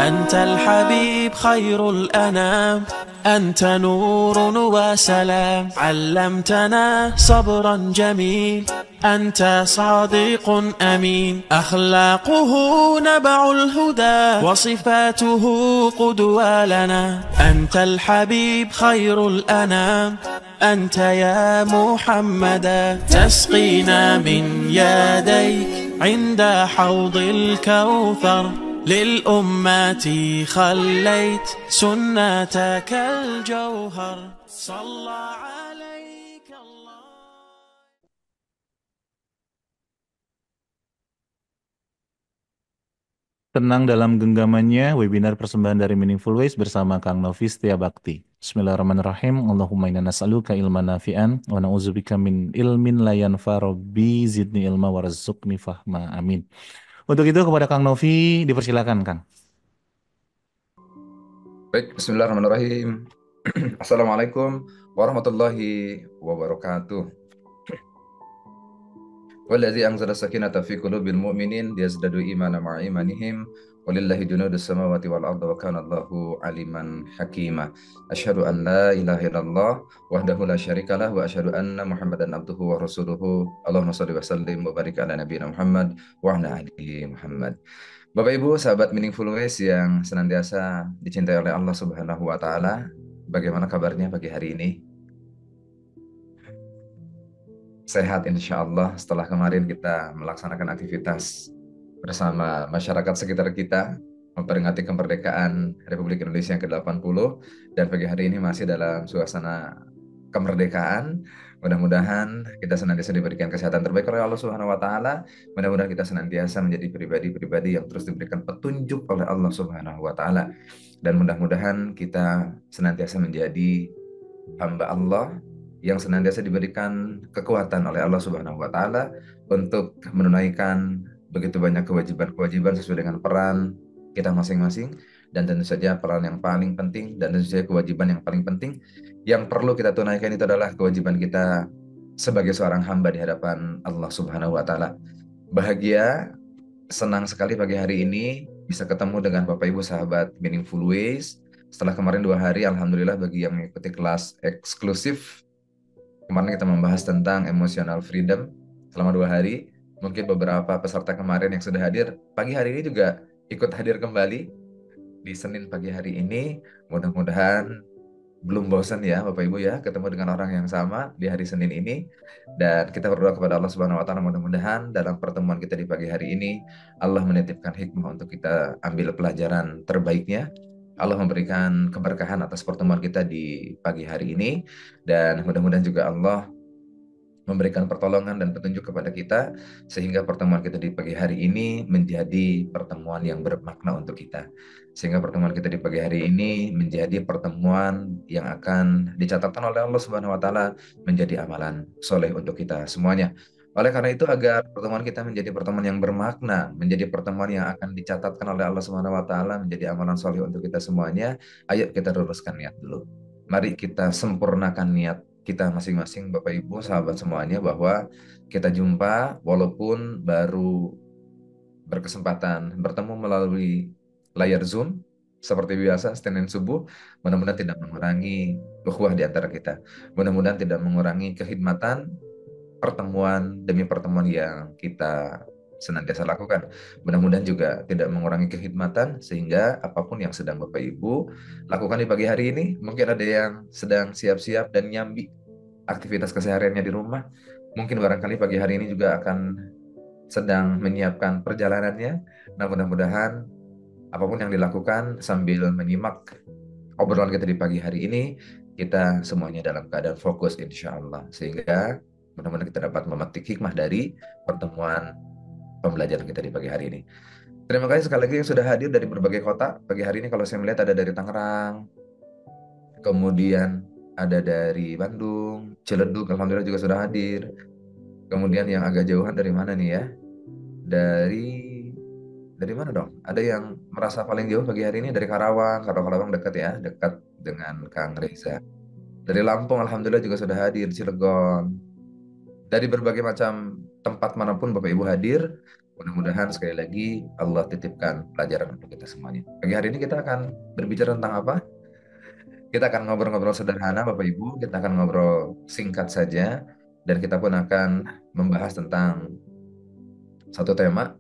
أنت الحبيب خير الأنام، أنت نور وسلام، علمتنا صبرا جميل، أنت صادق أمين، أخلاقه نبع الهدى، وصفاته قدوة لنا. أنت الحبيب خير الأنام، أنت يا محمدا، تسقينا من يديك عند حوض الكوثر، للأمة خليت سنتك الجوهر، صلى عليك الله. Tenang dalam genggamannya, webinar persembahan dari Meaningful Ways bersama Kang Novi Setia Bakti. Bismillahirrahmanirrahim. Allahumma inna nas'aluka ilman nafi'an wa na'udzubika min ilmin la yanfa rabbi zidni ilma warzuqni fahma. Amin. Untuk itu kepada Kang Novi dipersilakan, Kang. Baik, bismillahirrahmanirrahim. Assalamualaikum warahmatullahi wabarakatuh. Wallazi anzala sakinata fi qulubil mu'minin liyazdadu imana ma'a imanihim walillahi junudus samawati wal ardi wa kana Allahu aliman hakima. Asyhadu an la ilaha illallah wahdahu la syarikalah wa asyhadu anna Muhammadan abduhu wa rasuluhu. Allahumma shalli wa sallim wa barik ala nabiyina Muhammad wa ala alihi Muhammad. Bapak Ibu, sahabat Meaningful Ways yang senantiasa dicintai oleh Allah Subhanahu wa taala, bagaimana kabarnya pagi hari ini? Sehat insya Allah setelah kemarin kita melaksanakan aktivitas bersama masyarakat sekitar kita memperingati kemerdekaan Republik Indonesia yang ke-80, dan pagi hari ini masih dalam suasana kemerdekaan. Mudah-mudahan kita senantiasa diberikan kesehatan terbaik oleh Allah Subhanahu wa taala. Mudah-mudahan kita senantiasa menjadi pribadi-pribadi yang terus diberikan petunjuk oleh Allah Subhanahu wa taala. Dan mudah-mudahan kita senantiasa menjadi hamba Allah yang senantiasa diberikan kekuatan oleh Allah Subhanahu wa taala untuk menunaikan begitu banyak kewajiban-kewajiban sesuai dengan peran kita masing-masing, dan tentu saja peran yang paling penting dan tentu saja kewajiban yang paling penting yang perlu kita tunaikan itu adalah kewajiban kita sebagai seorang hamba di hadapan Allah Subhanahu wa taala. Bahagia, senang sekali pagi hari ini bisa ketemu dengan Bapak Ibu sahabat Meaningful Ways. Setelah kemarin 2 hari, alhamdulillah bagi yang mengikuti kelas eksklusif, kemarin kita membahas tentang emotional freedom selama 2 hari. Mungkin beberapa peserta kemarin yang sudah hadir, pagi hari ini juga ikut hadir kembali di Senin pagi hari ini. Mudah-mudahan belum bosan ya Bapak Ibu ya, ketemu dengan orang yang sama di hari Senin ini. Dan kita berdoa kepada Allah Subhanahu wa taala, mudah-mudahan dalam pertemuan kita di pagi hari ini Allah menitipkan hikmah untuk kita ambil pelajaran terbaiknya. Allah memberikan keberkahan atas pertemuan kita di pagi hari ini, dan mudah-mudahan juga Allah memberikan pertolongan dan petunjuk kepada kita sehingga pertemuan kita di pagi hari ini menjadi pertemuan yang bermakna untuk kita, sehingga pertemuan kita di pagi hari ini menjadi pertemuan yang akan dicatatkan oleh Allah Subhanahu wa taala menjadi amalan soleh untuk kita semuanya. Oleh karena itu, agar pertemuan kita menjadi pertemuan yang bermakna, menjadi pertemuan yang akan dicatatkan oleh Allah Subhanahu wa taala menjadi amalan soleh untuk kita semuanya, ayo kita luruskan niat dulu. Mari kita sempurnakan niat kita masing-masing, Bapak Ibu, sahabat semuanya, bahwa kita jumpa walaupun baru berkesempatan bertemu melalui layar Zoom seperti biasa Senin subuh. Mudah-mudahan tidak mengurangi ukhuwah di antara kita. Mudah-mudahan tidak mengurangi kekhidmatan pertemuan demi pertemuan yang kita senantiasa lakukan. Mudah-mudahan juga tidak mengurangi kekhidmatan, sehingga apapun yang sedang Bapak Ibu lakukan di pagi hari ini, mungkin ada yang sedang siap-siap dan nyambi aktivitas kesehariannya di rumah. Mungkin barangkali pagi hari ini juga akan sedang menyiapkan perjalanannya. Nah, mudah-mudahan apapun yang dilakukan sambil menyimak obrolan kita di pagi hari ini, kita semuanya dalam keadaan fokus insya Allah, sehingga mudah-mudahan kita dapat memetik hikmah dari pertemuan pembelajaran kita di pagi hari ini. Terima kasih sekali lagi yang sudah hadir dari berbagai kota. Pagi hari ini kalau saya melihat ada dari Tangerang, kemudian ada dari Bandung, Ciledug, alhamdulillah juga sudah hadir. Kemudian yang agak jauhan dari mana nih ya? Dari mana dong? Ada yang merasa paling jauh pagi hari ini dari Karawang. Karawang dekat ya, dekat dengan Kang Reza. Dari Lampung alhamdulillah juga sudah hadir, Cilegon. Dari berbagai macam tempat manapun Bapak Ibu hadir, Mudah-mudahan sekali lagi Allah titipkan pelajaran untuk kita semuanya. Pagi hari ini kita akan berbicara tentang apa? Kita akan ngobrol-ngobrol sederhana, Bapak Ibu. Kita akan ngobrol singkat saja, dan kita pun akan membahas tentang satu tema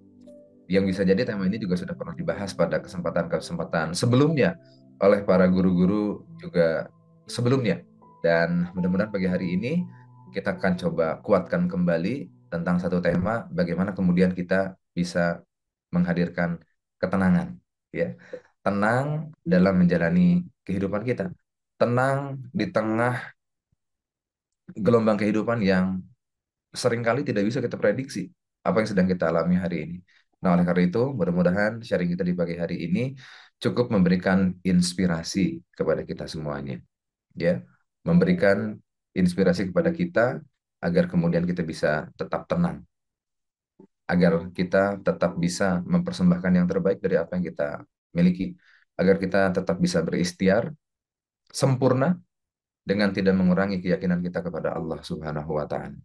yang bisa jadi tema ini juga sudah pernah dibahas pada kesempatan-kesempatan sebelumnya oleh para guru-guru juga sebelumnya. Dan mudah-mudahan pagi hari ini kita akan coba kuatkan kembali tentang satu tema, bagaimana kemudian kita bisa menghadirkan ketenangan, ya. Tenang dalam menjalani kehidupan kita. Tenang di tengah gelombang kehidupan yang seringkali tidak bisa kita prediksi apa yang sedang kita alami hari ini. Nah, oleh karena itu, mudah-mudahan sharing kita di pagi hari ini cukup memberikan inspirasi kepada kita semuanya, ya, memberikan inspirasi kepada kita agar kemudian kita bisa tetap tenang, agar kita tetap bisa mempersembahkan yang terbaik dari apa yang kita miliki, agar kita tetap bisa berikhtiar sempurna dengan tidak mengurangi keyakinan kita kepada Allah Subhanahu wa Ta'ala.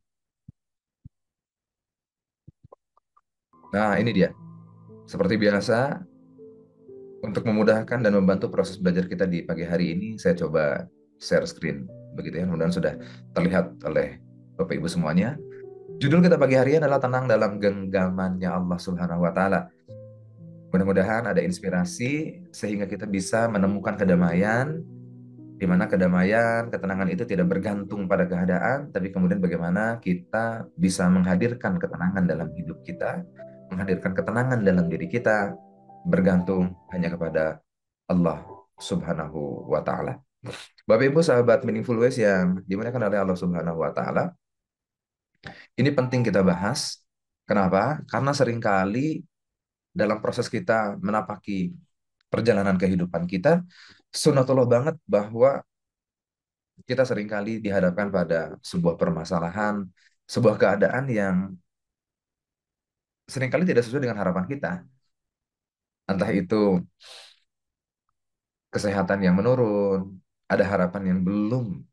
Nah, ini dia. Seperti biasa, untuk memudahkan dan membantu proses belajar kita di pagi hari ini, saya coba share screen. Begitu ya, mudah-mudahan sudah terlihat oleh Bapak Ibu semuanya. Judul kita pagi hari ini adalah Tenang dalam Genggamannya Allah Subhanahu wa Ta'ala. Mudah-mudahan ada inspirasi sehingga kita bisa menemukan kedamaian, di mana kedamaian, ketenangan itu tidak bergantung pada keadaan, tapi kemudian bagaimana kita bisa menghadirkan ketenangan dalam hidup kita, menghadirkan ketenangan dalam diri kita, bergantung hanya kepada Allah Subhanahu wa Ta'ala. Bapak Ibu sahabat Meaningful Ways yang dimuliakan oleh Allah Subhanahu wa Ta'ala, ini penting kita bahas. Kenapa? Karena seringkali dalam proses kita menapaki perjalanan kehidupan kita, sunatullah banget bahwa kita seringkali dihadapkan pada sebuah permasalahan, sebuah keadaan yang seringkali tidak sesuai dengan harapan kita. Entah itu kesehatan yang menurun, ada harapan yang belum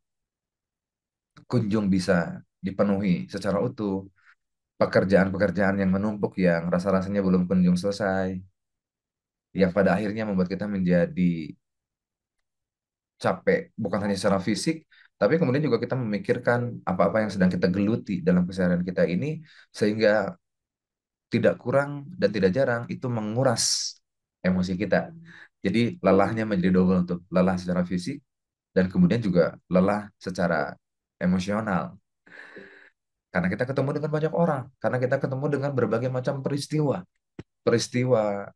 kunjung bisa dipenuhi secara utuh, pekerjaan-pekerjaan yang menumpuk yang rasa-rasanya belum kunjung selesai, yang pada akhirnya membuat kita menjadi capek, bukan hanya secara fisik, tapi kemudian juga kita memikirkan apa-apa yang sedang kita geluti dalam keseharian kita ini, sehingga tidak kurang dan tidak jarang itu menguras emosi kita. Jadi lelahnya menjadi double, untuk lelah secara fisik dan kemudian juga lelah secara emosional. Karena kita ketemu dengan banyak orang, karena kita ketemu dengan berbagai macam peristiwa. Peristiwa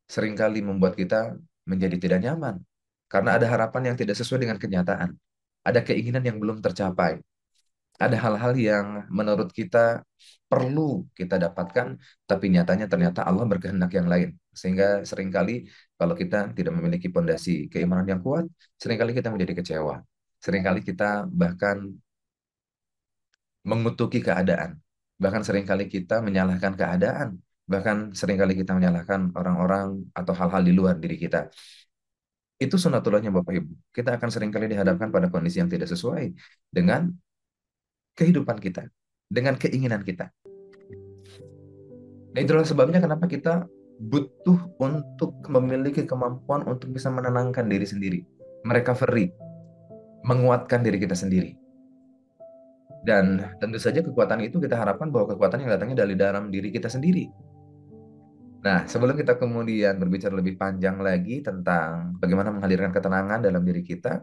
seringkali membuat kita menjadi tidak nyaman karena ada harapan yang tidak sesuai dengan kenyataan. Ada keinginan yang belum tercapai. Ada hal-hal yang menurut kita perlu kita dapatkan, tapi nyatanya ternyata Allah berkehendak yang lain. Sehingga seringkali kalau kita tidak memiliki pondasi keimanan yang kuat, seringkali kita menjadi kecewa. Seringkali kita bahkan mengutuki keadaan. Bahkan seringkali kita menyalahkan keadaan. Bahkan seringkali kita menyalahkan orang-orang atau hal-hal di luar diri kita. Itu sunatullahnya Bapak Ibu. Kita akan seringkali dihadapkan pada kondisi yang tidak sesuai dengan kehidupan kita, dengan keinginan kita. Nah, itulah sebabnya kenapa kita butuh untuk memiliki kemampuan untuk bisa menenangkan diri sendiri, merecovery, menguatkan diri kita sendiri. Dan tentu saja kekuatan itu kita harapkan bahwa kekuatan yang datangnya dari dalam diri kita sendiri. Nah, sebelum kita kemudian berbicara lebih panjang lagi tentang bagaimana menghadirkan ketenangan dalam diri kita,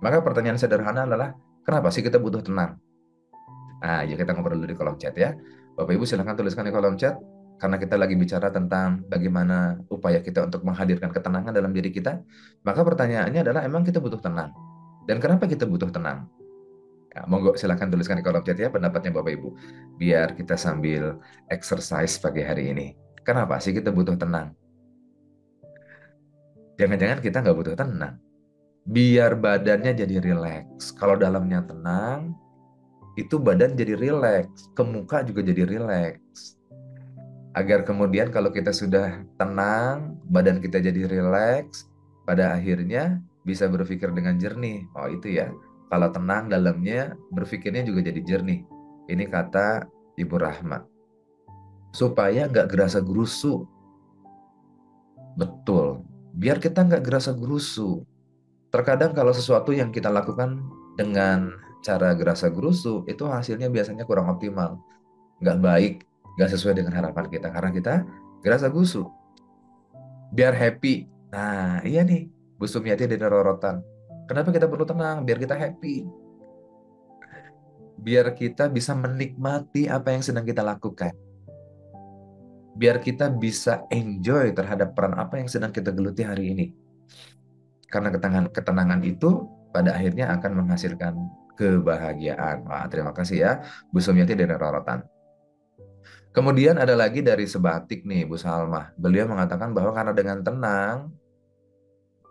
maka pertanyaan sederhana adalah, kenapa sih kita butuh tenang? Nah, ya kita ngobrol dulu di kolom chat ya. Bapak Ibu silahkan tuliskan di kolom chat, karena kita lagi bicara tentang bagaimana upaya kita untuk menghadirkan ketenangan dalam diri kita. Maka pertanyaannya adalah, emang kita butuh tenang? Dan kenapa kita butuh tenang? Ya, monggo silahkan tuliskan di kolom chat ya pendapatnya Bapak Ibu. Biar kita sambil exercise pagi hari ini. Kenapa sih kita butuh tenang? Jangan-jangan kita nggak butuh tenang. Biar badannya jadi rileks. Kalau dalamnya tenang, itu badan jadi rileks. Ke muka juga jadi rileks. Agar kemudian kalau kita sudah tenang, badan kita jadi rileks, pada akhirnya bisa berpikir dengan jernih. Oh itu ya, kalau tenang dalamnya, berpikirnya juga jadi jernih. Ini kata Ibu Rahma. supaya nggak gerasa gerusu. Betul, biar kita nggak gerasa gerusu. Terkadang kalau sesuatu yang kita lakukan dengan cara gerasa gerusu, itu hasilnya biasanya kurang optimal, nggak baik, nggak sesuai dengan harapan kita karena kita gerasa gerusu. Biar happy. Nah, iya nih, Bu Sumiati dari Rorotan. Kenapa kita perlu tenang? Biar kita happy. Biar kita bisa menikmati apa yang sedang kita lakukan. Biar kita bisa enjoy terhadap peran apa yang sedang kita geluti hari ini. Karena ketenangan itu pada akhirnya akan menghasilkan kebahagiaan. Wah, terima kasih ya, Bu Sumiati dari Rorotan. Kemudian ada lagi dari Sebatik nih, Bu Salmah. Beliau mengatakan bahwa karena dengan tenang,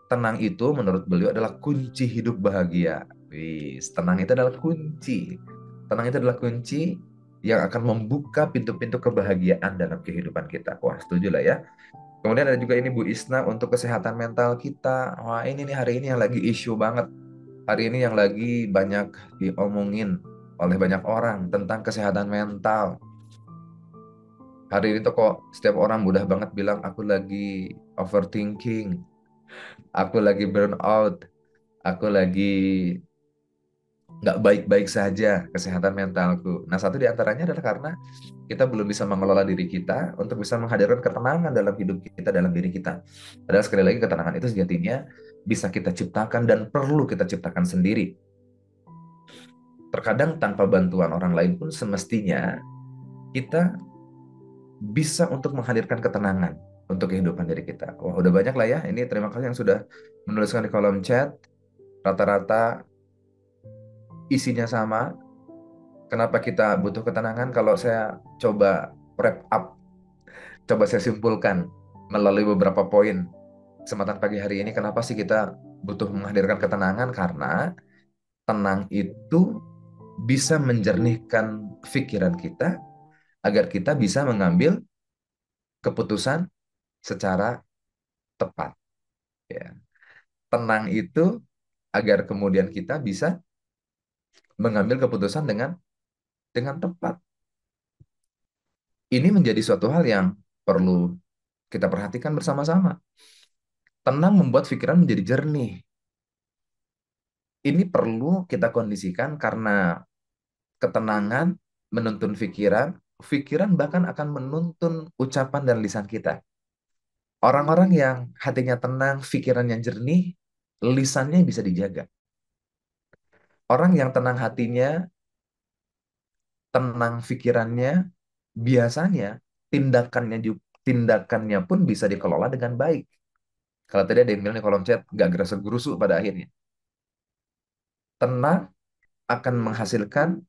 tenang itu menurut beliau adalah kunci hidup bahagia. Wih, tenang itu adalah kunci. Tenang itu adalah kunci yang akan membuka pintu-pintu kebahagiaan dalam kehidupan kita. Wah, setuju lah ya. Kemudian ada juga ini Bu Isna untuk kesehatan mental kita. Wah, ini nih hari ini yang lagi isu banget. Hari ini yang lagi banyak diomongin oleh banyak orang tentang kesehatan mental. Hari ini tuh kok setiap orang mudah banget bilang aku lagi overthinking, aku lagi burn out, aku lagi nggak baik-baik saja kesehatan mentalku. Nah, satu di antaranya adalah karena kita belum bisa mengelola diri kita untuk bisa menghadirkan ketenangan dalam hidup kita, dalam diri kita. Padahal sekali lagi ketenangan itu sejatinya bisa kita ciptakan dan perlu kita ciptakan sendiri. Terkadang tanpa bantuan orang lain pun semestinya kita bisa untuk menghadirkan ketenangan untuk kehidupan diri kita. Wah, udah banyak lah ya. Ini terima kasih yang sudah menuliskan di kolom chat. Rata-rata isinya sama. Kenapa kita butuh ketenangan? Kalau saya coba wrap up, coba saya simpulkan melalui beberapa poin kesempatan pagi hari ini, kenapa sih kita butuh menghadirkan ketenangan? Karena tenang itu bisa menjernihkan pikiran kita agar kita bisa mengambil keputusan secara tepat. Ya. Tenang itu agar kemudian kita bisa mengambil keputusan dengan tepat. Ini menjadi suatu hal yang perlu kita perhatikan bersama-sama. Tenang membuat pikiran menjadi jernih. Ini perlu kita kondisikan karena ketenangan menuntun pikiran, pikiran bahkan akan menuntun ucapan dan lisan kita. Orang-orang yang hatinya tenang, pikirannya jernih, lisannya bisa dijaga. Orang yang tenang hatinya, tenang pikirannya, biasanya tindakannya pun bisa dikelola dengan baik. Kalau tadi ada yang bilang di kolom chat, nggak gerasa gerusu pada akhirnya. Tenang akan menghasilkan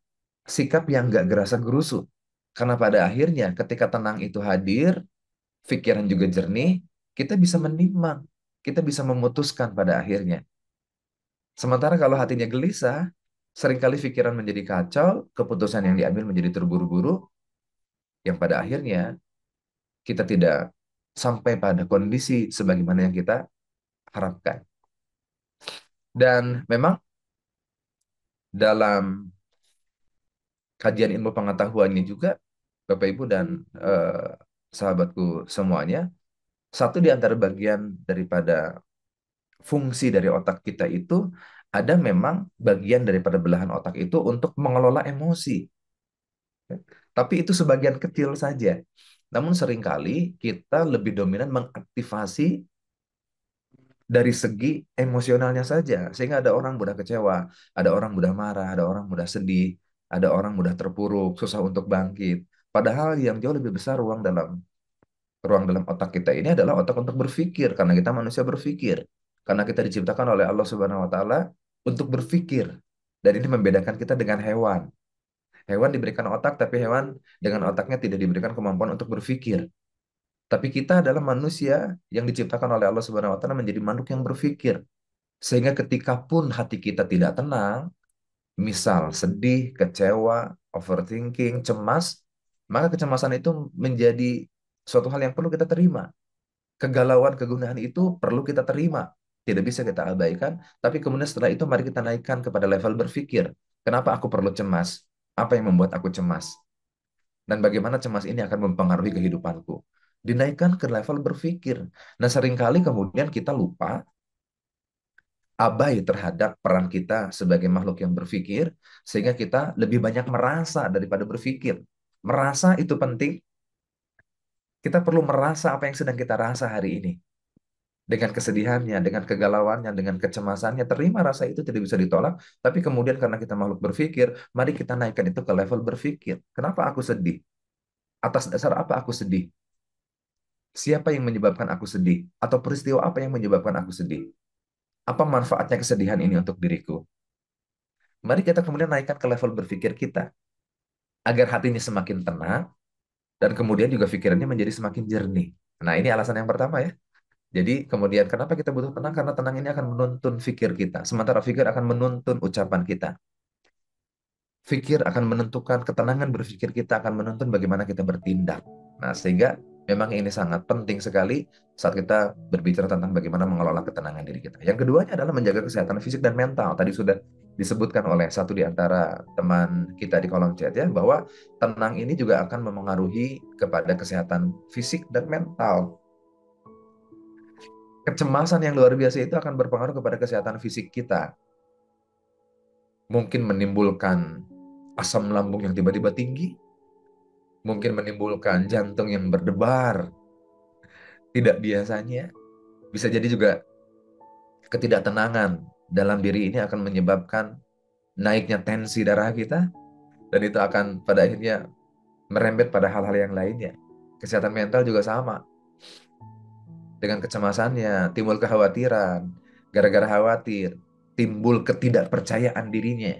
sikap yang nggak gerasa gerusu. Karena pada akhirnya ketika tenang itu hadir, pikiran juga jernih, kita bisa menimbang, kita bisa memutuskan pada akhirnya. Sementara kalau hatinya gelisah, seringkali pikiran menjadi kacau, keputusan yang diambil menjadi terburu-buru, yang pada akhirnya kita tidak sampai pada kondisi sebagaimana yang kita harapkan. Dan memang dalam kajian ilmu pengetahuannya juga, Bapak Ibu dan sahabatku semuanya, satu di antara bagian daripada fungsi dari otak kita itu ada memang bagian daripada belahan otak itu untuk mengelola emosi. Tapi itu sebagian kecil saja. Namun seringkali kita lebih dominan mengaktifasi dari segi emosionalnya saja. Sehingga ada orang mudah kecewa, ada orang mudah marah, ada orang mudah sedih, ada orang mudah terpuruk, susah untuk bangkit. Padahal yang jauh lebih besar ruang dalam otak kita ini adalah otak untuk berpikir, karena kita manusia berpikir. Karena kita diciptakan oleh Allah Subhanahu wa taala untuk berpikir. Dan ini membedakan kita dengan hewan. Hewan diberikan otak, tapi hewan dengan otaknya tidak diberikan kemampuan untuk berpikir. Tapi kita adalah manusia yang diciptakan oleh Allah Subhanahu wa taala menjadi makhluk yang berpikir. Sehingga ketika pun hati kita tidak tenang, misal sedih, kecewa, overthinking, cemas, maka kecemasan itu menjadi suatu hal yang perlu kita terima. Kegalauan, kegundahan itu perlu kita terima. Tidak bisa kita abaikan, tapi kemudian setelah itu mari kita naikkan kepada level berpikir. Kenapa aku perlu cemas? Apa yang membuat aku cemas? dan bagaimana cemas ini akan mempengaruhi kehidupanku. Dinaikkan ke level berpikir. Nah, seringkali kemudian kita lupa, abai terhadap peran kita sebagai makhluk yang berpikir, sehingga kita lebih banyak merasa daripada berpikir. Merasa itu penting. Kita perlu merasa apa yang sedang kita rasa hari ini. Dengan kesedihannya, dengan kegalauannya, dengan kecemasannya, terima rasa itu tidak bisa ditolak. Tapi kemudian karena kita makhluk berpikir, mari kita naikkan itu ke level berpikir. Kenapa aku sedih? Atas dasar apa aku sedih? Siapa yang menyebabkan aku sedih? Atau peristiwa apa yang menyebabkan aku sedih? Apa manfaatnya kesedihan ini untuk diriku? Mari kita kemudian naikkan ke level berpikir kita. Agar hatinya semakin tenang, dan kemudian juga pikirannya menjadi semakin jernih. Nah, ini alasan yang pertama ya. Jadi kemudian kenapa kita butuh tenang? Karena tenang ini akan menuntun fikir kita. Sementara fikir akan menuntun ucapan kita. Fikir akan menentukan, ketenangan berpikir kita akan menuntun bagaimana kita bertindak. Nah, sehingga memang ini sangat penting sekali saat kita berbicara tentang bagaimana mengelola ketenangan diri kita. Yang keduanya adalah menjaga kesehatan fisik dan mental. Tadi sudah disebutkan oleh satu di antara teman kita di kolom chat ya, bahwa tenang ini juga akan memengaruhi kepada kesehatan fisik dan mental. Kecemasan yang luar biasa itu akan berpengaruh kepada kesehatan fisik kita. Mungkin menimbulkan asam lambung yang tiba-tiba tinggi, mungkin menimbulkan jantung yang berdebar tidak biasanya, bisa jadi juga ketidaktenangan dalam diri ini akan menyebabkan naiknya tensi darah kita, dan itu akan pada akhirnya merembet pada hal-hal yang lainnya. Kesehatan mental juga sama. Dengan kecemasannya, timbul kekhawatiran. Gara-gara khawatir, timbul ketidakpercayaan dirinya.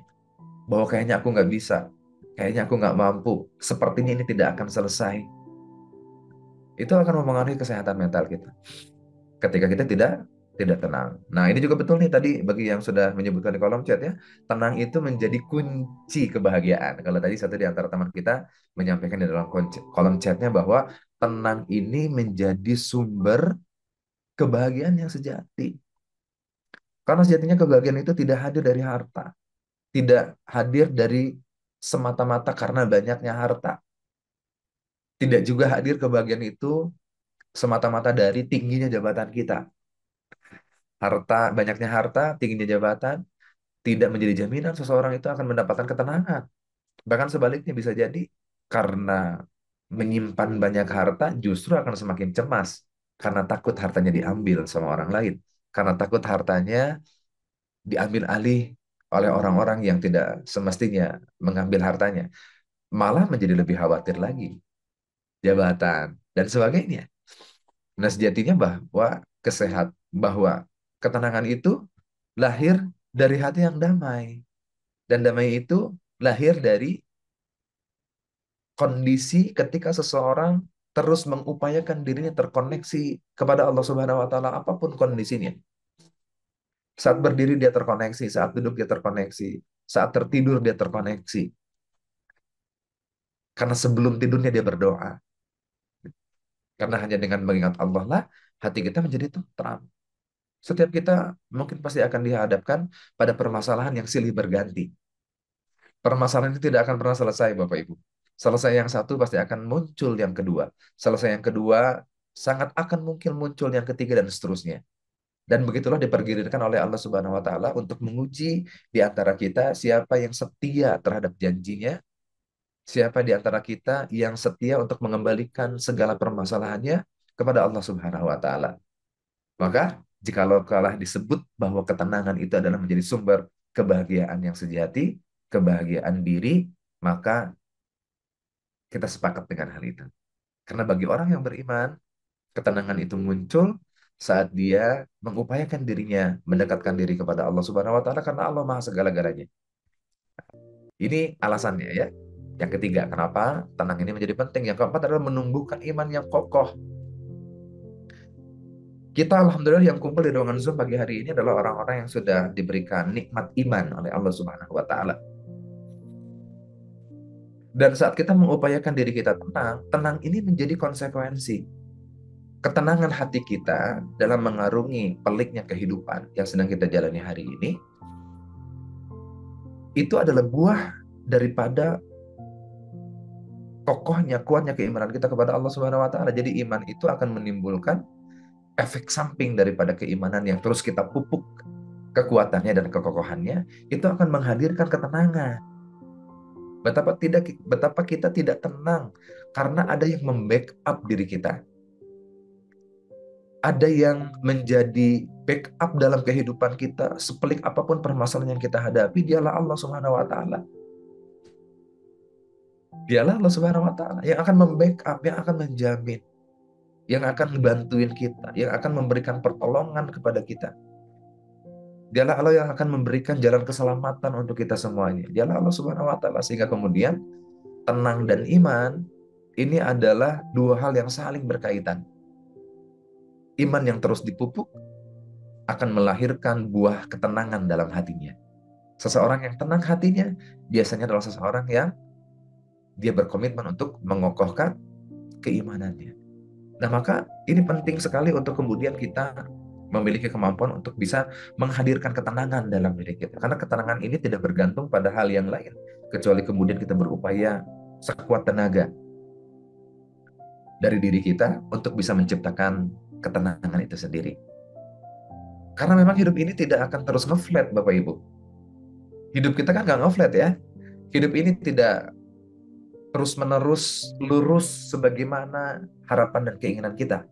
Bahwa kayaknya aku nggak bisa. Kayaknya aku nggak mampu. Sepertinya ini tidak akan selesai. Itu akan mempengaruhi kesehatan mental kita. Ketika kita tidak tenang. Nah, ini juga betul nih tadi bagi yang sudah menyebutkan di kolom chat ya. Tenang itu menjadi kunci kebahagiaan. Kalau tadi satu di antara teman kita menyampaikan di dalam kolom chatnya bahwa tenang ini menjadi sumber kebahagiaan yang sejati. Karena sejatinya kebahagiaan itu tidak hadir dari harta. Tidak hadir dari semata-mata karena banyaknya harta. Tidak juga hadir kebahagiaan itu semata-mata dari tingginya jabatan kita. Harta, banyaknya harta, tingginya jabatan, tidak menjadi jaminan seseorang itu akan mendapatkan ketenangan. Bahkan sebaliknya bisa jadi karena menyimpan banyak harta justru akan semakin cemas. Karena takut hartanya diambil sama orang lain. Karena takut hartanya diambil alih oleh orang-orang yang tidak semestinya mengambil hartanya. Malah menjadi lebih khawatir lagi. Jabatan, dan sebagainya. Nah, sejatinya bahwa ketenangan itu lahir dari hati yang damai. Dan damai itu lahir dari kondisi ketika seseorang terus mengupayakan dirinya terkoneksi kepada Allah Subhanahu wa taala apapun kondisinya. Saat berdiri dia terkoneksi, saat duduk dia terkoneksi, saat tertidur dia terkoneksi. Karena sebelum tidurnya dia berdoa. Karena hanya dengan mengingat Allah lah hati kita menjadi tentram. Setiap kita mungkin pasti akan dihadapkan pada permasalahan yang silih berganti. Permasalahan itu tidak akan pernah selesai, Bapak Ibu. Selesai yang satu pasti akan muncul yang kedua. Selesai yang kedua, sangat akan mungkin muncul yang ketiga dan seterusnya. Dan begitulah dipergilirkan oleh Allah Subhanahu wa taala untuk menguji di antara kita siapa yang setia terhadap janjinya, siapa di antara kita yang setia untuk mengembalikan segala permasalahannya kepada Allah Subhanahu wa taala. Maka jikalau kalah disebut bahwa ketenangan itu adalah menjadi sumber kebahagiaan yang sejati, kebahagiaan diri, maka kita sepakat dengan hal itu. Karena bagi orang yang beriman, ketenangan itu muncul saat dia mengupayakan dirinya mendekatkan diri kepada Allah Subhanahu wa taala karena Allah Maha segala-galanya. Ini alasannya ya. Yang ketiga, kenapa tenang ini menjadi penting? Yang keempat adalah menumbuhkan iman yang kokoh. Kita alhamdulillah yang kumpul di ruangan Zoom pagi hari ini adalah orang-orang yang sudah diberikan nikmat iman oleh Allah Subhanahu wa taala. Dan saat kita mengupayakan diri kita tenang, tenang ini menjadi konsekuensi. Ketenangan hati kita dalam mengarungi peliknya kehidupan yang sedang kita jalani hari ini, itu adalah buah daripada kokohnya, kuatnya keimanan kita kepada Allah Subhanahu wa taala. Jadi iman itu akan menimbulkan efek samping daripada keimanan yang terus kita pupuk kekuatannya dan kekokohannya, itu akan menghadirkan ketenangan. Betapa kita tidak tenang karena ada yang membackup diri kita. Ada yang menjadi backup dalam kehidupan kita, sepelik apapun permasalahan yang kita hadapi, dialah Allah Subhanahu wa taala. Dialah Allah Subhanahu wa taala yang akan membackup, yang akan menjamin, yang akan membantuin kita, yang akan memberikan pertolongan kepada kita. Dialah Allah yang akan memberikan jalan keselamatan untuk kita semuanya. Dialah Allah Subhanahu wa taala, sehingga kemudian tenang dan iman ini adalah dua hal yang saling berkaitan. Iman yang terus dipupuk akan melahirkan buah ketenangan dalam hatinya. Seseorang yang tenang hatinya biasanya adalah seseorang yang dia berkomitmen untuk mengokohkan keimanannya. Nah, maka ini penting sekali untuk kemudian kita memiliki kemampuan untuk bisa menghadirkan ketenangan dalam diri kita. Karena ketenangan ini tidak bergantung pada hal yang lain, kecuali kemudian kita berupaya sekuat tenaga dari diri kita untuk bisa menciptakan ketenangan itu sendiri. Karena memang hidup ini tidak akan terus nge-flat, Bapak Ibu. Hidup kita kan nggak nge-flat ya. Hidup ini tidak terus-menerus lurus sebagaimana harapan dan keinginan kita.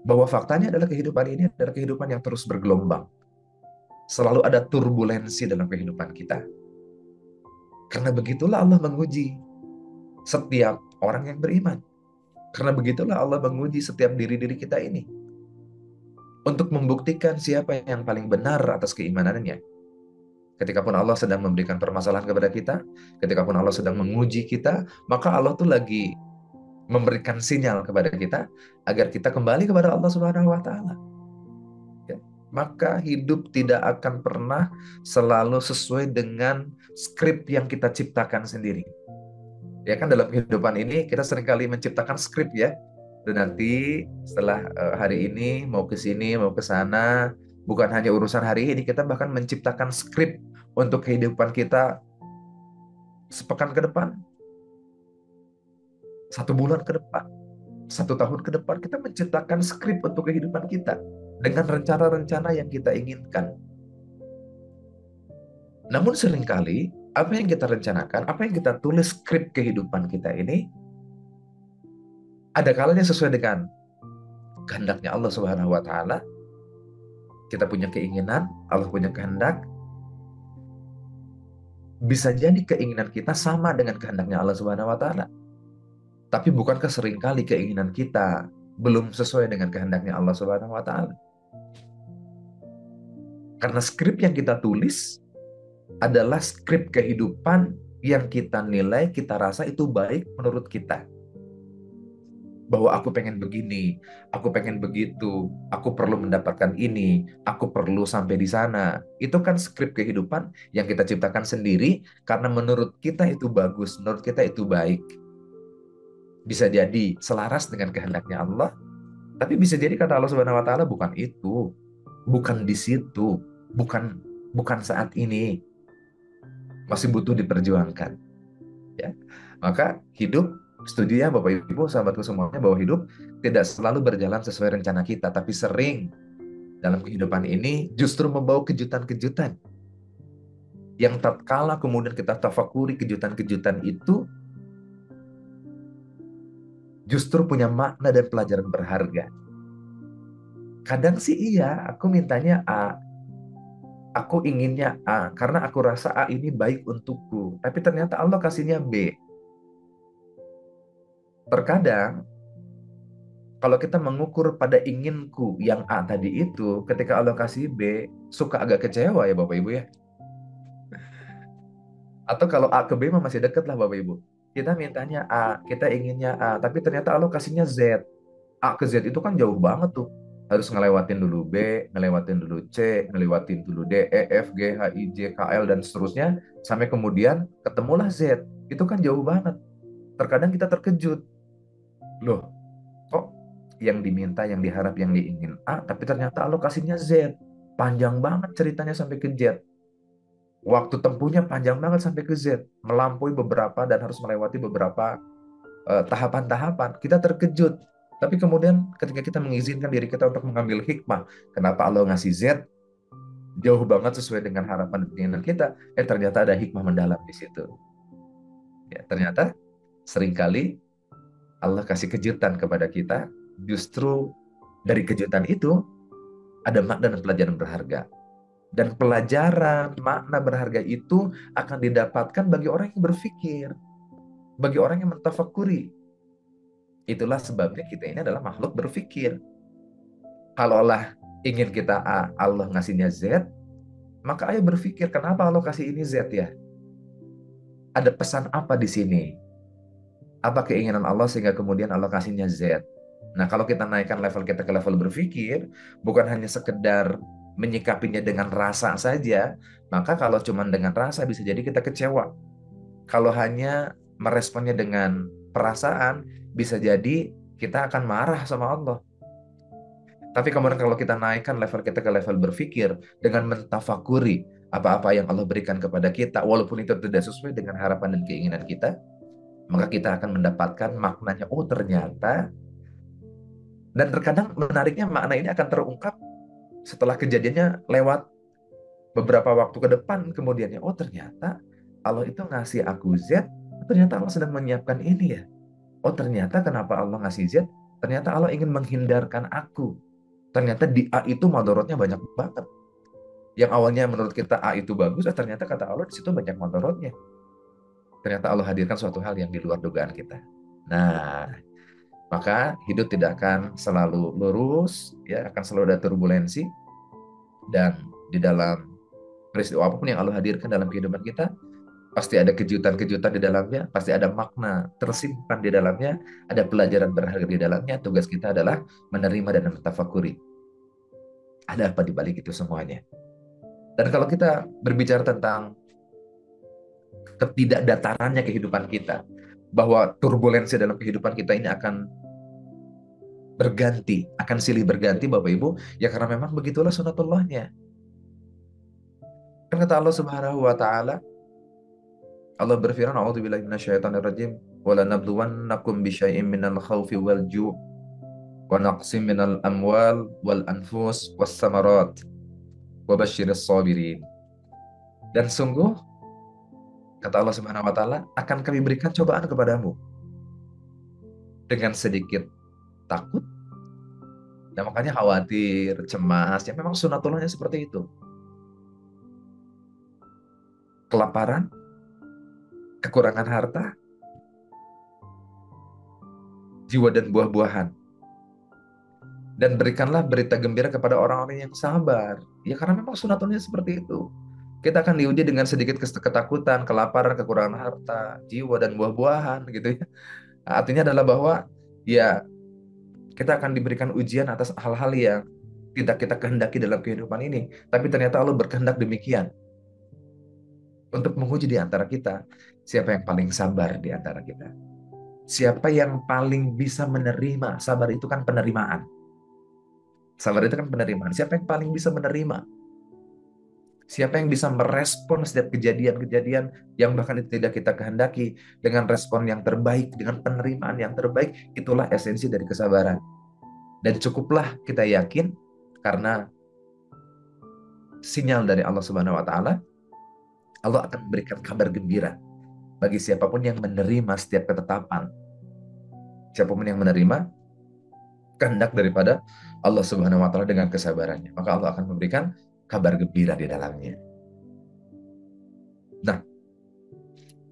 Bahwa faktanya adalah kehidupan ini adalah kehidupan yang terus bergelombang. Selalu ada turbulensi dalam kehidupan kita. Karena begitulah Allah menguji setiap orang yang beriman. Karena begitulah Allah menguji setiap diri-diri kita ini. Untuk membuktikan siapa yang paling benar atas keimanannya. Ketikapun Allah sedang memberikan permasalahan kepada kita, ketikapun Allah sedang menguji kita, maka Allah tuh lagi memberikan sinyal kepada kita agar kita kembali kepada Allah Subhanahu wa taala. Ya. Maka hidup tidak akan pernah selalu sesuai dengan skrip yang kita ciptakan sendiri. Ya kan, dalam kehidupan ini kita seringkali menciptakan skrip ya. Dan nanti setelah hari ini mau ke sini, mau ke sana, bukan hanya urusan hari ini, kita bahkan menciptakan skrip untuk kehidupan kita sepekan ke depan, 1 bulan ke depan, 1 tahun ke depan. Kita menciptakan skrip untuk kehidupan kita dengan rencana-rencana yang kita inginkan. Namun seringkali apa yang kita rencanakan, apa yang kita tulis skrip kehidupan kita ini, ada kalanya sesuai dengan kehendaknya Allah Subhanahu wa taala. Kita punya keinginan, Allah punya kehendak. Bisa jadi keinginan kita sama dengan kehendaknya Allah Subhanahu wa taala. Tapi bukankah seringkali keinginan kita belum sesuai dengan kehendaknya Allah Subhanahu wa taala? Karena skrip yang kita tulis adalah skrip kehidupan yang kita nilai, kita rasa itu baik menurut kita. Bahwa aku pengen begini, aku pengen begitu, aku perlu mendapatkan ini, aku perlu sampai di sana. Itu kan skrip kehidupan yang kita ciptakan sendiri karena menurut kita itu bagus, menurut kita itu baik. Bisa jadi selaras dengan kehendaknya Allah, tapi bisa jadi kata Allah Subhanahu wa taala bukan itu, bukan di situ, bukan saat ini. Masih butuh diperjuangkan. Ya. Maka hidup, setuju ya Bapak Ibu, sahabatku semuanya, bahwa hidup tidak selalu berjalan sesuai rencana kita, tapi sering dalam kehidupan ini justru membawa kejutan-kejutan. Yang tatkala kemudian kita tafakuri kejutan-kejutan itu justru punya makna dan pelajaran berharga. Kadang sih iya, aku mintanya A, aku inginnya A, karena aku rasa A ini baik untukku, tapi ternyata Allah kasihnya B. Terkadang kalau kita mengukur pada inginku yang A tadi itu, ketika Allah kasih B, suka agak kecewa ya Bapak Ibu ya. Atau kalau A ke B masih deket lah Bapak Ibu. Kita mintanya A, kita inginnya A, tapi ternyata Allah kasihnya Z. A ke Z itu kan jauh banget tuh. Harus ngelewatin dulu B, ngelewatin dulu C, ngelewatin dulu D, E, F, G, H, I, J, K, L, dan seterusnya. Sampai kemudian ketemulah Z. Itu kan jauh banget. Terkadang kita terkejut. Loh, kok yang diminta, yang diharap, yang diingin A, tapi ternyata Allah kasihnya Z. Panjang banget ceritanya sampai ke Z. Waktu tempuhnya panjang banget sampai ke Z, melampaui beberapa dan harus melewati beberapa tahapan-tahapan. Kita terkejut. Tapi kemudian ketika kita mengizinkan diri kita untuk mengambil hikmah, kenapa Allah ngasih Z jauh banget sesuai dengan harapan dan keinginan kita, ternyata ada hikmah mendalam di situ. Ya, ternyata seringkali Allah kasih kejutan kepada kita, justru dari kejutan itu ada makna dan pelajaran berharga. Dan pelajaran, makna berharga itu akan didapatkan bagi orang yang berpikir, bagi orang yang mentafakuri. Itulah sebabnya kita ini adalah makhluk berpikir. Kalau Allah ingin kita A, Allah ngasihnya Z, maka ayo berpikir, kenapa Allah kasih ini Z ya? Ada pesan apa di sini? Apa keinginan Allah sehingga kemudian Allah kasihnya Z? Nah, kalau kita naikkan level kita ke level berpikir, bukan hanya sekedar menyikapinya dengan rasa saja, maka kalau cuma dengan rasa bisa jadi kita kecewa. Kalau hanya meresponnya dengan perasaan, bisa jadi kita akan marah sama Allah. Tapi kemudian kalau kita naikkan level kita ke level berpikir dengan mentafakuri apa-apa yang Allah berikan kepada kita, walaupun itu tidak sesuai dengan harapan dan keinginan kita, maka kita akan mendapatkan maknanya. Oh ternyata, dan terkadang menariknya makna ini akan terungkap setelah kejadiannya lewat beberapa waktu ke depan kemudiannya. Oh ternyata Allah itu ngasih aku Z, ternyata Allah sedang menyiapkan ini ya. Oh ternyata kenapa Allah ngasih Z, ternyata Allah ingin menghindarkan aku. Ternyata di A itu madorotnya banyak banget. Yang awalnya menurut kita A itu bagus, ternyata kata Allah di situ banyak madorotnya. Ternyata Allah hadirkan suatu hal yang di luar dugaan kita. Nah, maka hidup tidak akan selalu lurus, ya akan selalu ada turbulensi. Dan di dalam peristiwa apapun yang Allah hadirkan dalam kehidupan kita, pasti ada kejutan-kejutan di dalamnya, pasti ada makna tersimpan di dalamnya, ada pelajaran berharga di dalamnya. Tugas kita adalah menerima dan mentafakuri. Ada apa di balik itu semuanya? Dan kalau kita berbicara tentang ketidakdatarannya kehidupan kita, bahwa turbulensi dalam kehidupan kita ini akan berganti, akan silih berganti Bapak Ibu, ya karena memang begitulah sunatullahnya. Kan kata Allah Subhanahu wa taala, Allah berfirman, "A'udzubillahi minasyaitonirrajim, wa lanabluwannakum bisyai'im minal khaufi wal ju' wa naqsim minal amwal wal anfus was samarat wa basyiris sabirin." Dan sungguh kata Allah Subhanahu wa taala, akan kami berikan cobaan kepadamu dengan sedikit takut, dan makanya khawatir, cemas, ya memang sunatullahnya seperti itu. Kelaparan, kekurangan harta, jiwa dan buah-buahan. Dan berikanlah berita gembira kepada orang-orang yang sabar. Ya karena memang sunatullahnya seperti itu. Kita akan diuji dengan sedikit ketakutan, kelaparan, kekurangan harta, jiwa dan buah-buahan gitu ya. Artinya adalah bahwa ya kita akan diberikan ujian atas hal-hal yang tidak kita kehendaki dalam kehidupan ini. Tapi ternyata Allah berkehendak demikian. Untuk menguji di antara kita, siapa yang paling sabar di antara kita. Siapa yang paling bisa menerima. Sabar itu kan penerimaan. Sabar itu kan penerimaan. Siapa yang paling bisa menerima? Siapa yang bisa merespon setiap kejadian-kejadian yang bahkan itu tidak kita kehendaki dengan respon yang terbaik, dengan penerimaan yang terbaik, itulah esensi dari kesabaran. Dan cukuplah kita yakin karena sinyal dari Allah Subhanahu wa taala, Allah akan memberikan kabar gembira bagi siapapun yang menerima setiap ketetapan. Siapapun yang menerima kehendak daripada Allah Subhanahu wa taala dengan kesabarannya, maka Allah akan memberikan kabar gembira di dalamnya. Nah,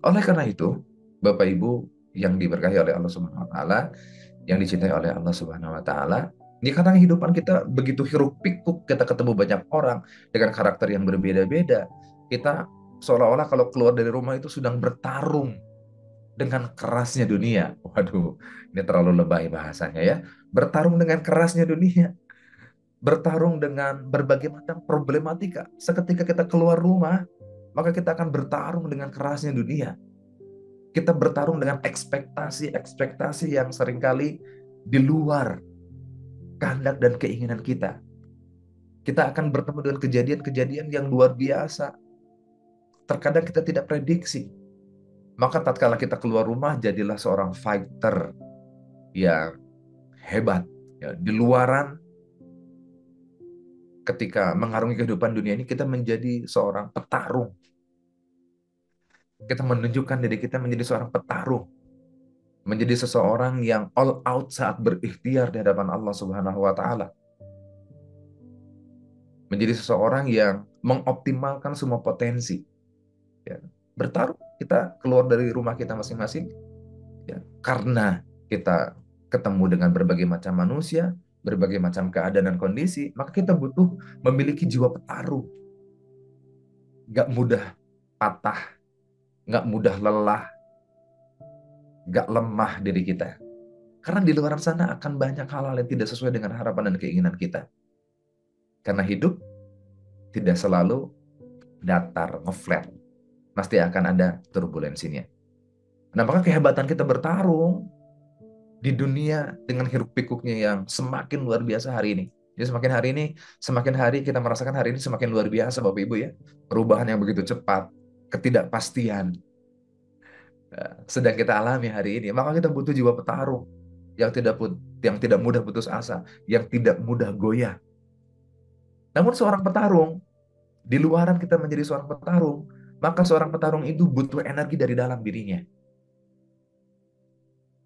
oleh karena itu, Bapak Ibu yang diberkahi oleh Allah Subhanahu wa taala, yang dicintai oleh Allah Subhanahu wa taala, ini karena kehidupan kita begitu hiruk pikuk, kita ketemu banyak orang dengan karakter yang berbeda-beda. Kita seolah-olah kalau keluar dari rumah itu sedang bertarung dengan kerasnya dunia. Waduh, ini terlalu lebay bahasanya ya. Bertarung dengan kerasnya dunia. Bertarung dengan berbagai macam problematika. Seketika kita keluar rumah, maka kita akan bertarung dengan kerasnya dunia. Kita bertarung dengan ekspektasi-ekspektasi yang seringkali di luar kehendak dan keinginan kita. Kita akan bertemu dengan kejadian-kejadian yang luar biasa. terkadang kita tidak prediksi. Maka tatkala kita keluar rumah, jadilah seorang fighter yang hebat. Ya, di luaran, ketika mengarungi kehidupan dunia ini, kita menjadi seorang petarung. Kita menunjukkan diri kita menjadi seorang petarung. Menjadi seseorang yang all out saat berikhtiar di hadapan Allah Subhanahu wa Ta'ala. Menjadi seseorang yang mengoptimalkan semua potensi. Ya, bertarung, kita keluar dari rumah kita masing-masing. Ya, karena kita ketemu dengan berbagai macam manusia, berbagai macam keadaan dan kondisi, maka kita butuh memiliki jiwa petarung. Gak mudah patah, gak mudah lelah, gak lemah diri kita. Karena di luar sana akan banyak hal-hal yang tidak sesuai dengan harapan dan keinginan kita. Karena hidup tidak selalu datar, ngeflat. Pasti akan ada turbulensinya. Nah, maka kehebatan kita bertarung di dunia dengan hiruk pikuknya yang semakin luar biasa hari ini. Jadi semakin hari kita merasakan hari ini semakin luar biasa Bapak Ibu ya. Perubahan yang begitu cepat, ketidakpastian sedang kita alami hari ini. Maka kita butuh jiwa petarung yang tidak mudah putus asa, yang tidak mudah goyah. Namun seorang petarung, di luaran kita menjadi seorang petarung, maka seorang petarung itu butuh energi dari dalam dirinya.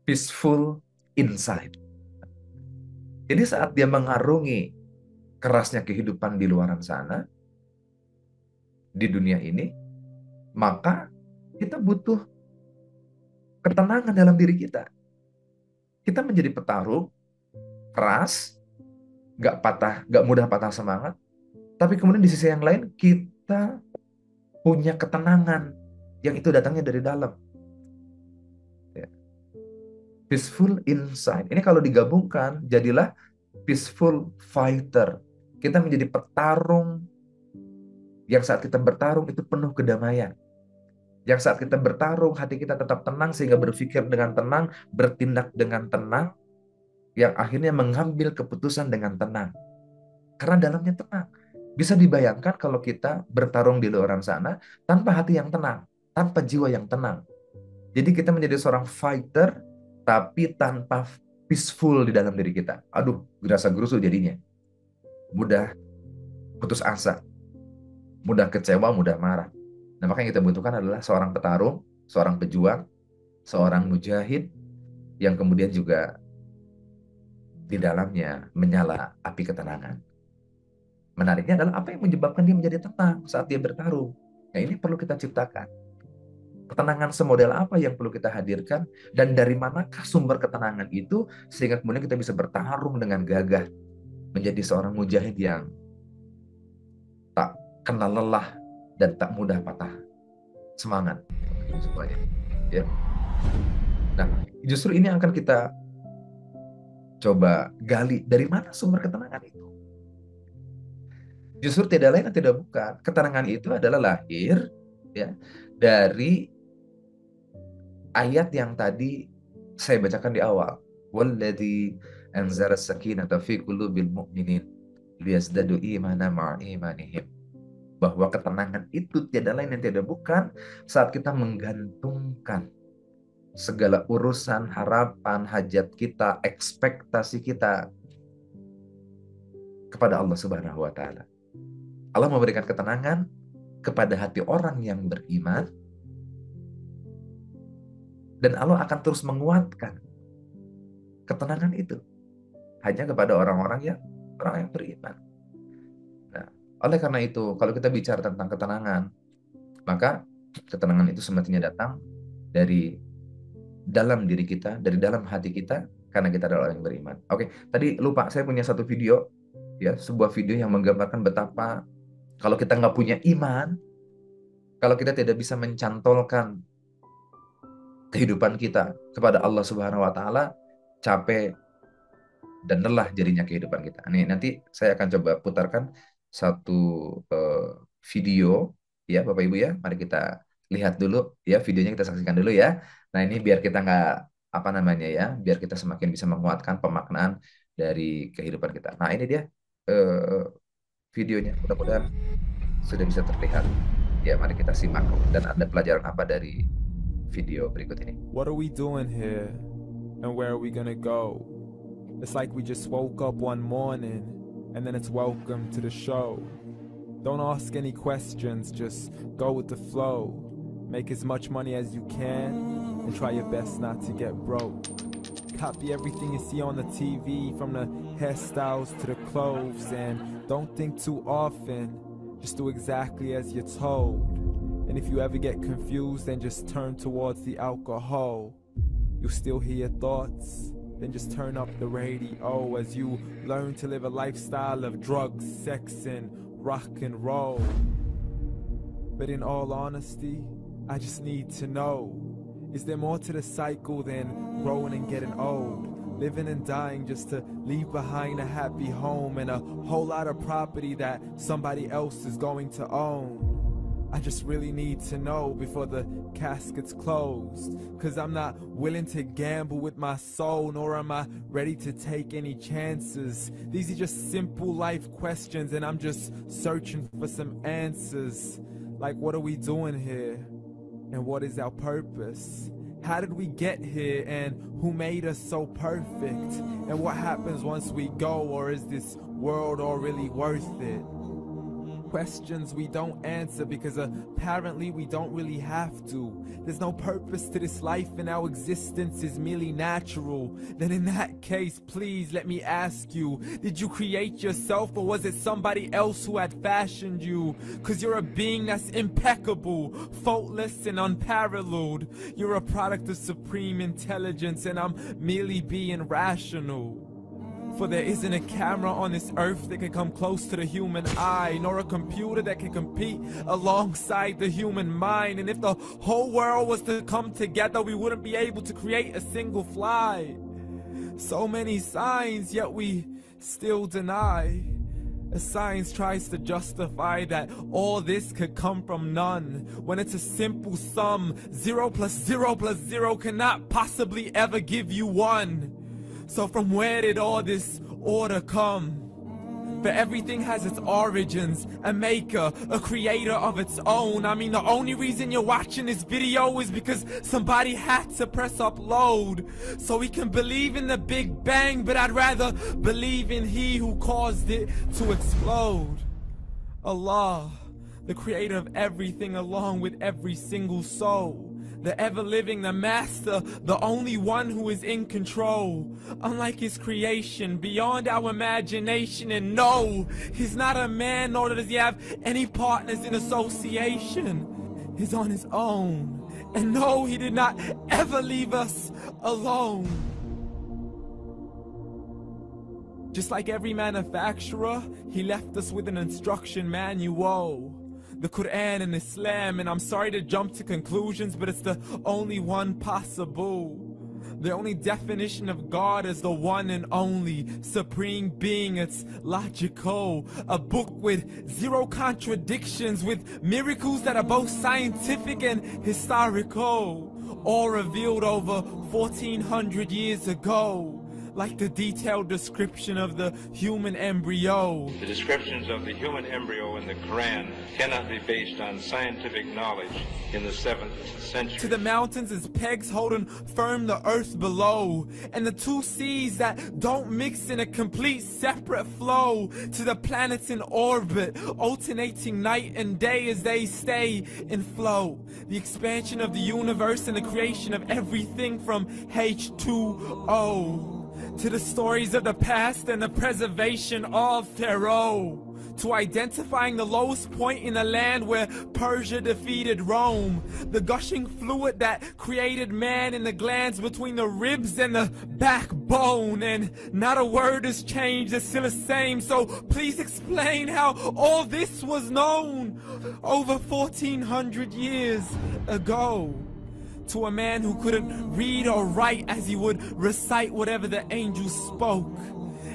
Peaceful inside. Jadi saat dia mengarungi kerasnya kehidupan di luaran sana, di dunia ini, maka kita butuh ketenangan dalam diri kita. Kita menjadi petarung, keras, gak mudah patah semangat, tapi kemudian di sisi yang lain kita punya ketenangan yang itu datangnya dari dalam. Ya. Peaceful inside. Ini kalau digabungkan jadilah peaceful fighter. Kita menjadi petarung yang saat kita bertarung itu penuh kedamaian. Yang saat kita bertarung hati kita tetap tenang sehingga berpikir dengan tenang, bertindak dengan tenang, yang akhirnya mengambil keputusan dengan tenang. Karena dalamnya tenang. Bisa dibayangkan kalau kita bertarung di luar sana tanpa hati yang tenang, tanpa jiwa yang tenang. Jadi kita menjadi seorang fighter tapi tanpa peaceful di dalam diri kita. Aduh, gerasa gerusu jadinya. Mudah putus asa, mudah kecewa, mudah marah. Nah, maka yang kita butuhkan adalah seorang petarung, seorang pejuang, seorang mujahid yang kemudian juga di dalamnya menyala api ketenangan. Menariknya adalah apa yang menyebabkan dia menjadi tenang saat dia bertarung. Nah, ini perlu kita ciptakan. Ketenangan semodel apa yang perlu kita hadirkan dan dari manakah sumber ketenangan itu sehingga kemudian kita bisa bertarung dengan gagah menjadi seorang mujahid yang tak kenal lelah dan tak mudah patah semangat semuanya. Ya. Nah, justru ini akan kita coba gali dari mana sumber ketenangan itu. Justru tidak lain dan tidak bukan. Ketenangan itu adalah lahir ya dari ayat yang tadi saya bacakan di awal. Walladzi anzala sakinata fi qulubil mu'minin liyazdadu imanan ma'a imanihim. Bahwa ketenangan itu tidak lain dan tidak bukan saat kita menggantungkan segala urusan, harapan, hajat kita, ekspektasi kita kepada Allah Subhanahu wa Ta'ala. Allah memberikan ketenangan kepada hati orang yang beriman dan Allah akan terus menguatkan ketenangan itu hanya kepada orang yang beriman. Nah, oleh karena itu, kalau kita bicara tentang ketenangan, maka ketenangan itu semestinya datang dari dalam diri kita, dari dalam hati kita, karena kita adalah orang yang beriman. Oke, tadi lupa, saya punya satu video, ya, sebuah video yang menggambarkan betapa kalau kita nggak punya iman, kalau kita tidak bisa mencantolkan kehidupan kita kepada Allah Subhanahu wa Ta'ala, capek dan lelah jadinya kehidupan kita. Nih, nanti saya akan coba putarkan satu video ya Bapak Ibu ya. Mari kita lihat dulu ya videonya, kita saksikan dulu ya. Nah, ini biar kita nggak biar kita semakin bisa menguatkan pemaknaan dari kehidupan kita. Nah, ini dia videonya, mudah-mudahan sudah bisa terlihat. Ya, mari kita simak dan ada pelajaran apa dari video berikut ini. What are we doing here? And where are we gonna go? It's like we just woke up one morning and then it's welcome to the show. Don't ask any questions, just go with the flow. Make as much money as you can and try your best not to get broke. Copy everything you see on the TV, from the hairstyles to the clothes, and don't think too often, just do exactly as you're told. And if you ever get confused, then just turn towards the alcohol. You still hear your thoughts, then just turn up the radio as you learn to live a lifestyle of drugs, sex, and rock and roll. But in all honesty, I just need to know, is there more to the cycle than growing and getting old? Living and dying just to leave behind a happy home and a whole lot of property that somebody else is going to own. I just really need to know before the casket's closed, 'cause I'm not willing to gamble with my soul, nor am I ready to take any chances. These are just simple life questions and I'm just searching for some answers. Like, what are we doing here? And what is our purpose? How did we get here, and who made us so perfect? And what happens once we go, or is this world all really worth it? Questions we don't answer because apparently we don't really have to. There's no purpose to this life and our existence is merely natural. Then in that case, please let me ask you, did you create yourself, or was it somebody else who had fashioned you? 'Cause you're a being that's impeccable, faultless and unparalleled. You're a product of supreme intelligence and I'm merely being rational. For there isn't a camera on this earth that can come close to the human eye, nor a computer that can compete alongside the human mind. And if the whole world was to come together, we wouldn't be able to create a single fly. So many signs, yet we still deny. As science tries to justify that all this could come from none, when it's a simple sum. 0 plus 0 plus 0 cannot possibly ever give you 1. So from where did all this order come? For everything has its origins, a maker, a creator of its own. I mean, the only reason you're watching this video is because somebody had to press upload. So we can believe in the Big Bang, but I'd rather believe in He who caused it to explode. Allah, the creator of everything along with every single soul. The ever-living, the master, the only one who is in control. Unlike his creation, beyond our imagination. And no, he's not a man, nor does he have any partners in association. He's on his own. And no, he did not ever leave us alone. Just like every manufacturer, he left us with an instruction manual. The Quran and Islam, and I'm sorry to jump to conclusions, but it's the only one possible. The only definition of God is the one and only supreme being. It's logical, a book with 0 contradictions, with miracles that are both scientific and historical, all revealed over 1400 years ago. Like the detailed description of the human embryo. The descriptions of the human embryo in the Quran cannot be based on scientific knowledge in the 7th century. To the mountains as pegs holding firm the earth below, and the 2 seas that don't mix in a complete separate flow. To the planets in orbit, alternating night and day as they stay in flow. The expansion of the universe and the creation of everything from H2O. To the stories of the past and the preservation of Pharaoh. To identifying the lowest point in the land where Persia defeated Rome. The gushing fluid that created man in the glands between the ribs and the backbone. And not a word has changed, it's still the same. So please explain how all this was known over 1400 years ago. To a man who couldn't read or write, as he would recite whatever the angels spoke.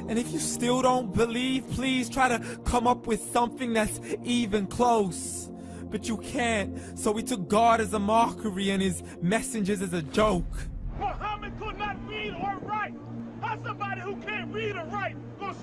And if you still don't believe, please try to come up with something that's even close. But you can't, so we took God as a mockery and his messengers as a joke. Muhammad could not read or write. How somebody who can't read or write gonna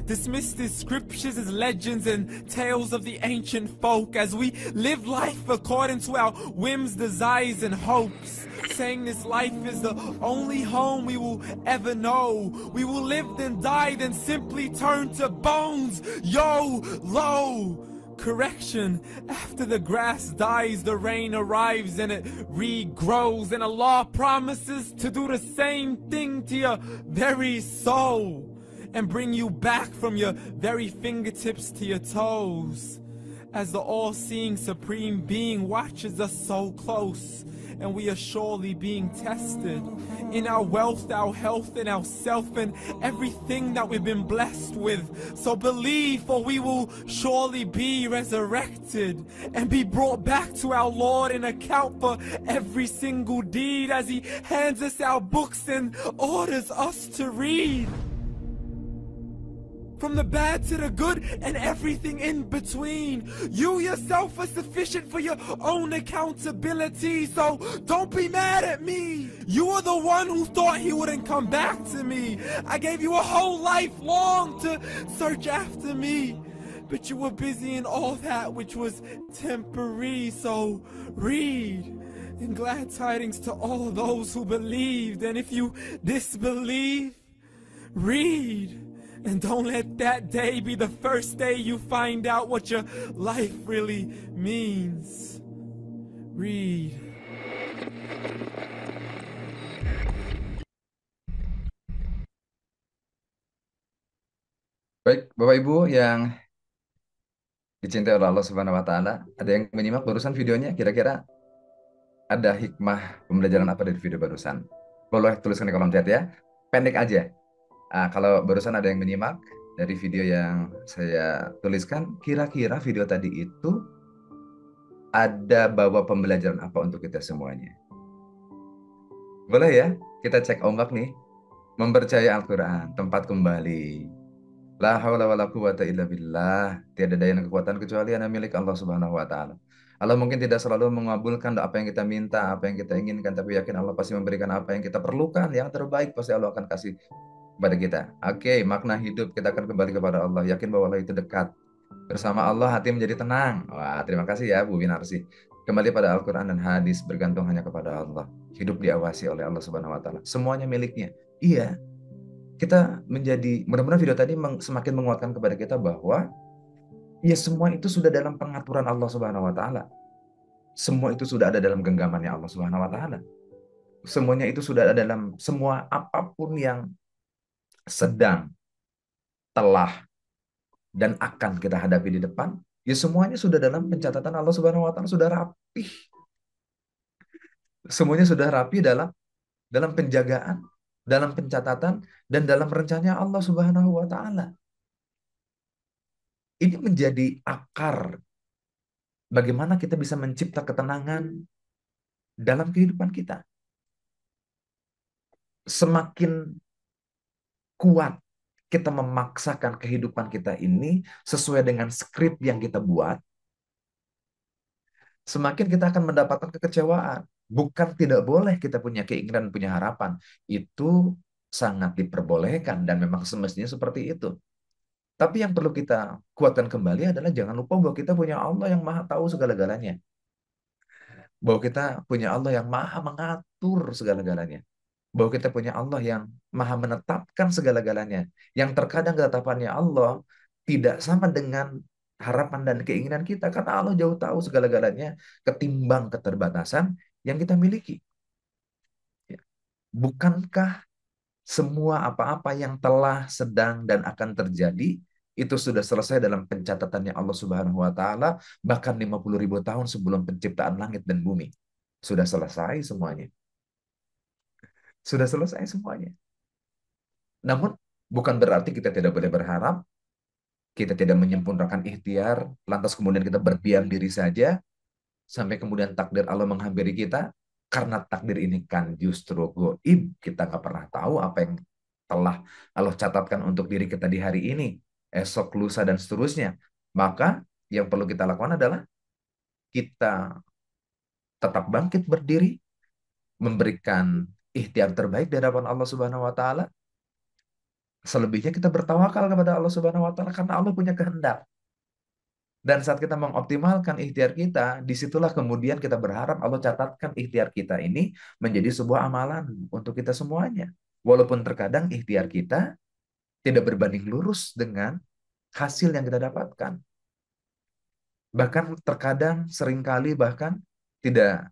Dismiss the scriptures as legends and tales of the ancient folk as we live life according to our whims, desires, and hopes. Saying this life is the only home we will ever know. We will live then die, then simply turn to bones. YOLO! Correction, after the grass dies, the rain arrives and it regrows, and Allah promises to do the same thing to your very soul and bring you back from your very fingertips to your toes, as the all-seeing supreme being watches us so close, and we are surely being tested in our wealth, our health, and our self, and everything that we've been blessed with. So believe, for we will surely be resurrected and be brought back to our Lord and account for every single deed, as He hands us our books and orders us to read. From the bad to the good and everything in between. You yourself are sufficient for your own accountability, so don't be mad at me. You are the one who thought He wouldn't come back to me. I gave you a whole life long to search after me, but you were busy in all that which was temporary. So read, and glad tidings to all those who believed. And if you disbelieve, read. And don't let that day be the first day you find out what your life really means. Read. Baik, Bapak Ibu yang dicintai oleh Allah Subhanahu wa Ta'ala, ada yang menyimak barusan videonya? Kira-kira ada hikmah pembelajaran apa dari video barusan? Boleh tuliskan di kolom chat ya. Pendek aja. Kalau barusan ada yang menyimak dari video yang saya tuliskan, kira-kira video tadi itu ada bawa pembelajaran apa untuk kita semuanya? Boleh ya? Kita cek ombak nih. Mempercayai Al-Quran, tempat kembali. La haula wala quwata illa billah. Tiada daya dan kekuatan kecuali yang milik Allah Subhanahu wa Ta'ala. Allah mungkin tidak selalu mengabulkan apa yang kita minta, apa yang kita inginkan, tapi yakin Allah pasti memberikan apa yang kita perlukan, yang terbaik pasti Allah akan kasih kepada kita. Oke, makna hidup, kita akan kembali kepada Allah. Yakin bahwa Allah itu dekat. Bersama Allah hati menjadi tenang. Wah, terima kasih ya Bu Winarsi. Kembali pada Al-Quran dan hadis, bergantung hanya kepada Allah. Hidup diawasi oleh Allah Subhanahu wa Ta'ala. Semuanya miliknya. Iya. Kita menjadi, mudah-mudahan video tadi semakin menguatkan kepada kita bahwa ya semua itu sudah dalam pengaturan Allah Subhanahu wa Ta'ala. Semua itu sudah ada dalam genggamannya Allah Subhanahu wa Ta'ala. Semuanya itu sudah ada dalam semua apapun yang sedang, telah, dan akan kita hadapi di depan, ya semuanya sudah dalam pencatatan Allah Subhanahu wa Ta'ala, sudah rapih. Semuanya sudah rapi dalam penjagaan, dalam pencatatan, dan dalam rencananya Allah Subhanahu wa Ta'ala. Ini menjadi akar bagaimana kita bisa mencipta ketenangan dalam kehidupan kita. Semakin kuat kita memaksakan kehidupan kita ini sesuai dengan skrip yang kita buat, semakin kita akan mendapatkan kekecewaan. Bukan tidak boleh kita punya keinginan, punya harapan. Itu sangat diperbolehkan dan memang semestinya seperti itu. Tapi yang perlu kita kuatkan kembali adalah jangan lupa bahwa kita punya Allah yang maha tahu segala-galanya. Bahwa kita punya Allah yang maha mengatur segala-galanya. Bahwa kita punya Allah yang maha menetapkan segala-galanya. Yang terkadang ketetapannya Allah tidak sama dengan harapan dan keinginan kita. Karena Allah jauh tahu segala-galanya ketimbang keterbatasan yang kita miliki. Bukankah semua apa-apa yang telah, sedang, dan akan terjadi itu sudah selesai dalam pencatatannya Allah Subhanahu wa Ta'ala, bahkan 50.000 tahun sebelum penciptaan langit dan bumi. Sudah selesai semuanya. Sudah selesai semuanya. Namun bukan berarti kita tidak boleh berharap, kita tidak menyempurnakan ikhtiar, lantas kemudian kita berdiam diri saja, sampai kemudian takdir Allah menghampiri kita. Karena takdir ini kan justru gaib, kita nggak pernah tahu apa yang telah Allah catatkan untuk diri kita di hari ini, esok, lusa, dan seterusnya. Maka yang perlu kita lakukan adalah kita tetap bangkit berdiri, memberikan ikhtiar terbaik di hadapan Allah Subhanahu wa Ta'ala, Selebihnya kita bertawakal kepada Allah Subhanahu wa taala karena Allah punya kehendak. Dan saat kita mengoptimalkan ikhtiar kita, disitulah kemudian kita berharap Allah catatkan ikhtiar kita ini menjadi sebuah amalan untuk kita semuanya. Walaupun terkadang ikhtiar kita tidak berbanding lurus dengan hasil yang kita dapatkan. Bahkan terkadang seringkali bahkan tidak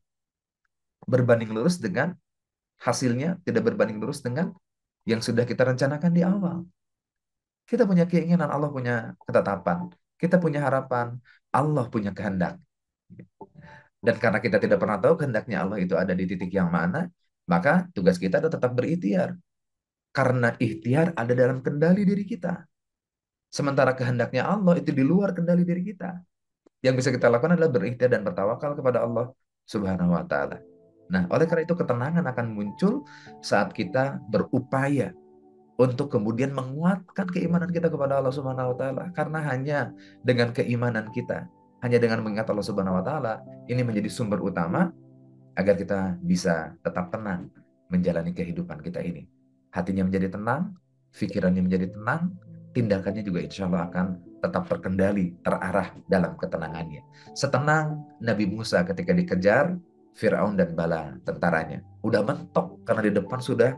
berbanding lurus dengan hasilnya, tidak berbanding lurus dengan yang sudah kita rencanakan di awal. Kita punya keinginan, Allah punya ketetapan. Kita punya harapan, Allah punya kehendak. Dan karena kita tidak pernah tahu kehendaknya Allah itu ada di titik yang mana, maka tugas kita adalah tetap berikhtiar. Karena ikhtiar ada dalam kendali diri kita. Sementara kehendaknya Allah itu di luar kendali diri kita. Yang bisa kita lakukan adalah berikhtiar dan bertawakal kepada Allah Subhanahu wa taala. Nah, oleh karena itu ketenangan akan muncul saat kita berupaya untuk kemudian menguatkan keimanan kita kepada Allah Subhanahu wa taala, karena hanya dengan keimanan kita, hanya dengan mengingat Allah Subhanahu wa taala, ini menjadi sumber utama agar kita bisa tetap tenang menjalani kehidupan kita ini. Hatinya menjadi tenang, pikirannya menjadi tenang, tindakannya juga insya Allah akan tetap terkendali, terarah dalam ketenangannya. Setenang Nabi Musa ketika dikejar Firaun dan bala tentaranya. Udah mentok karena di depan sudah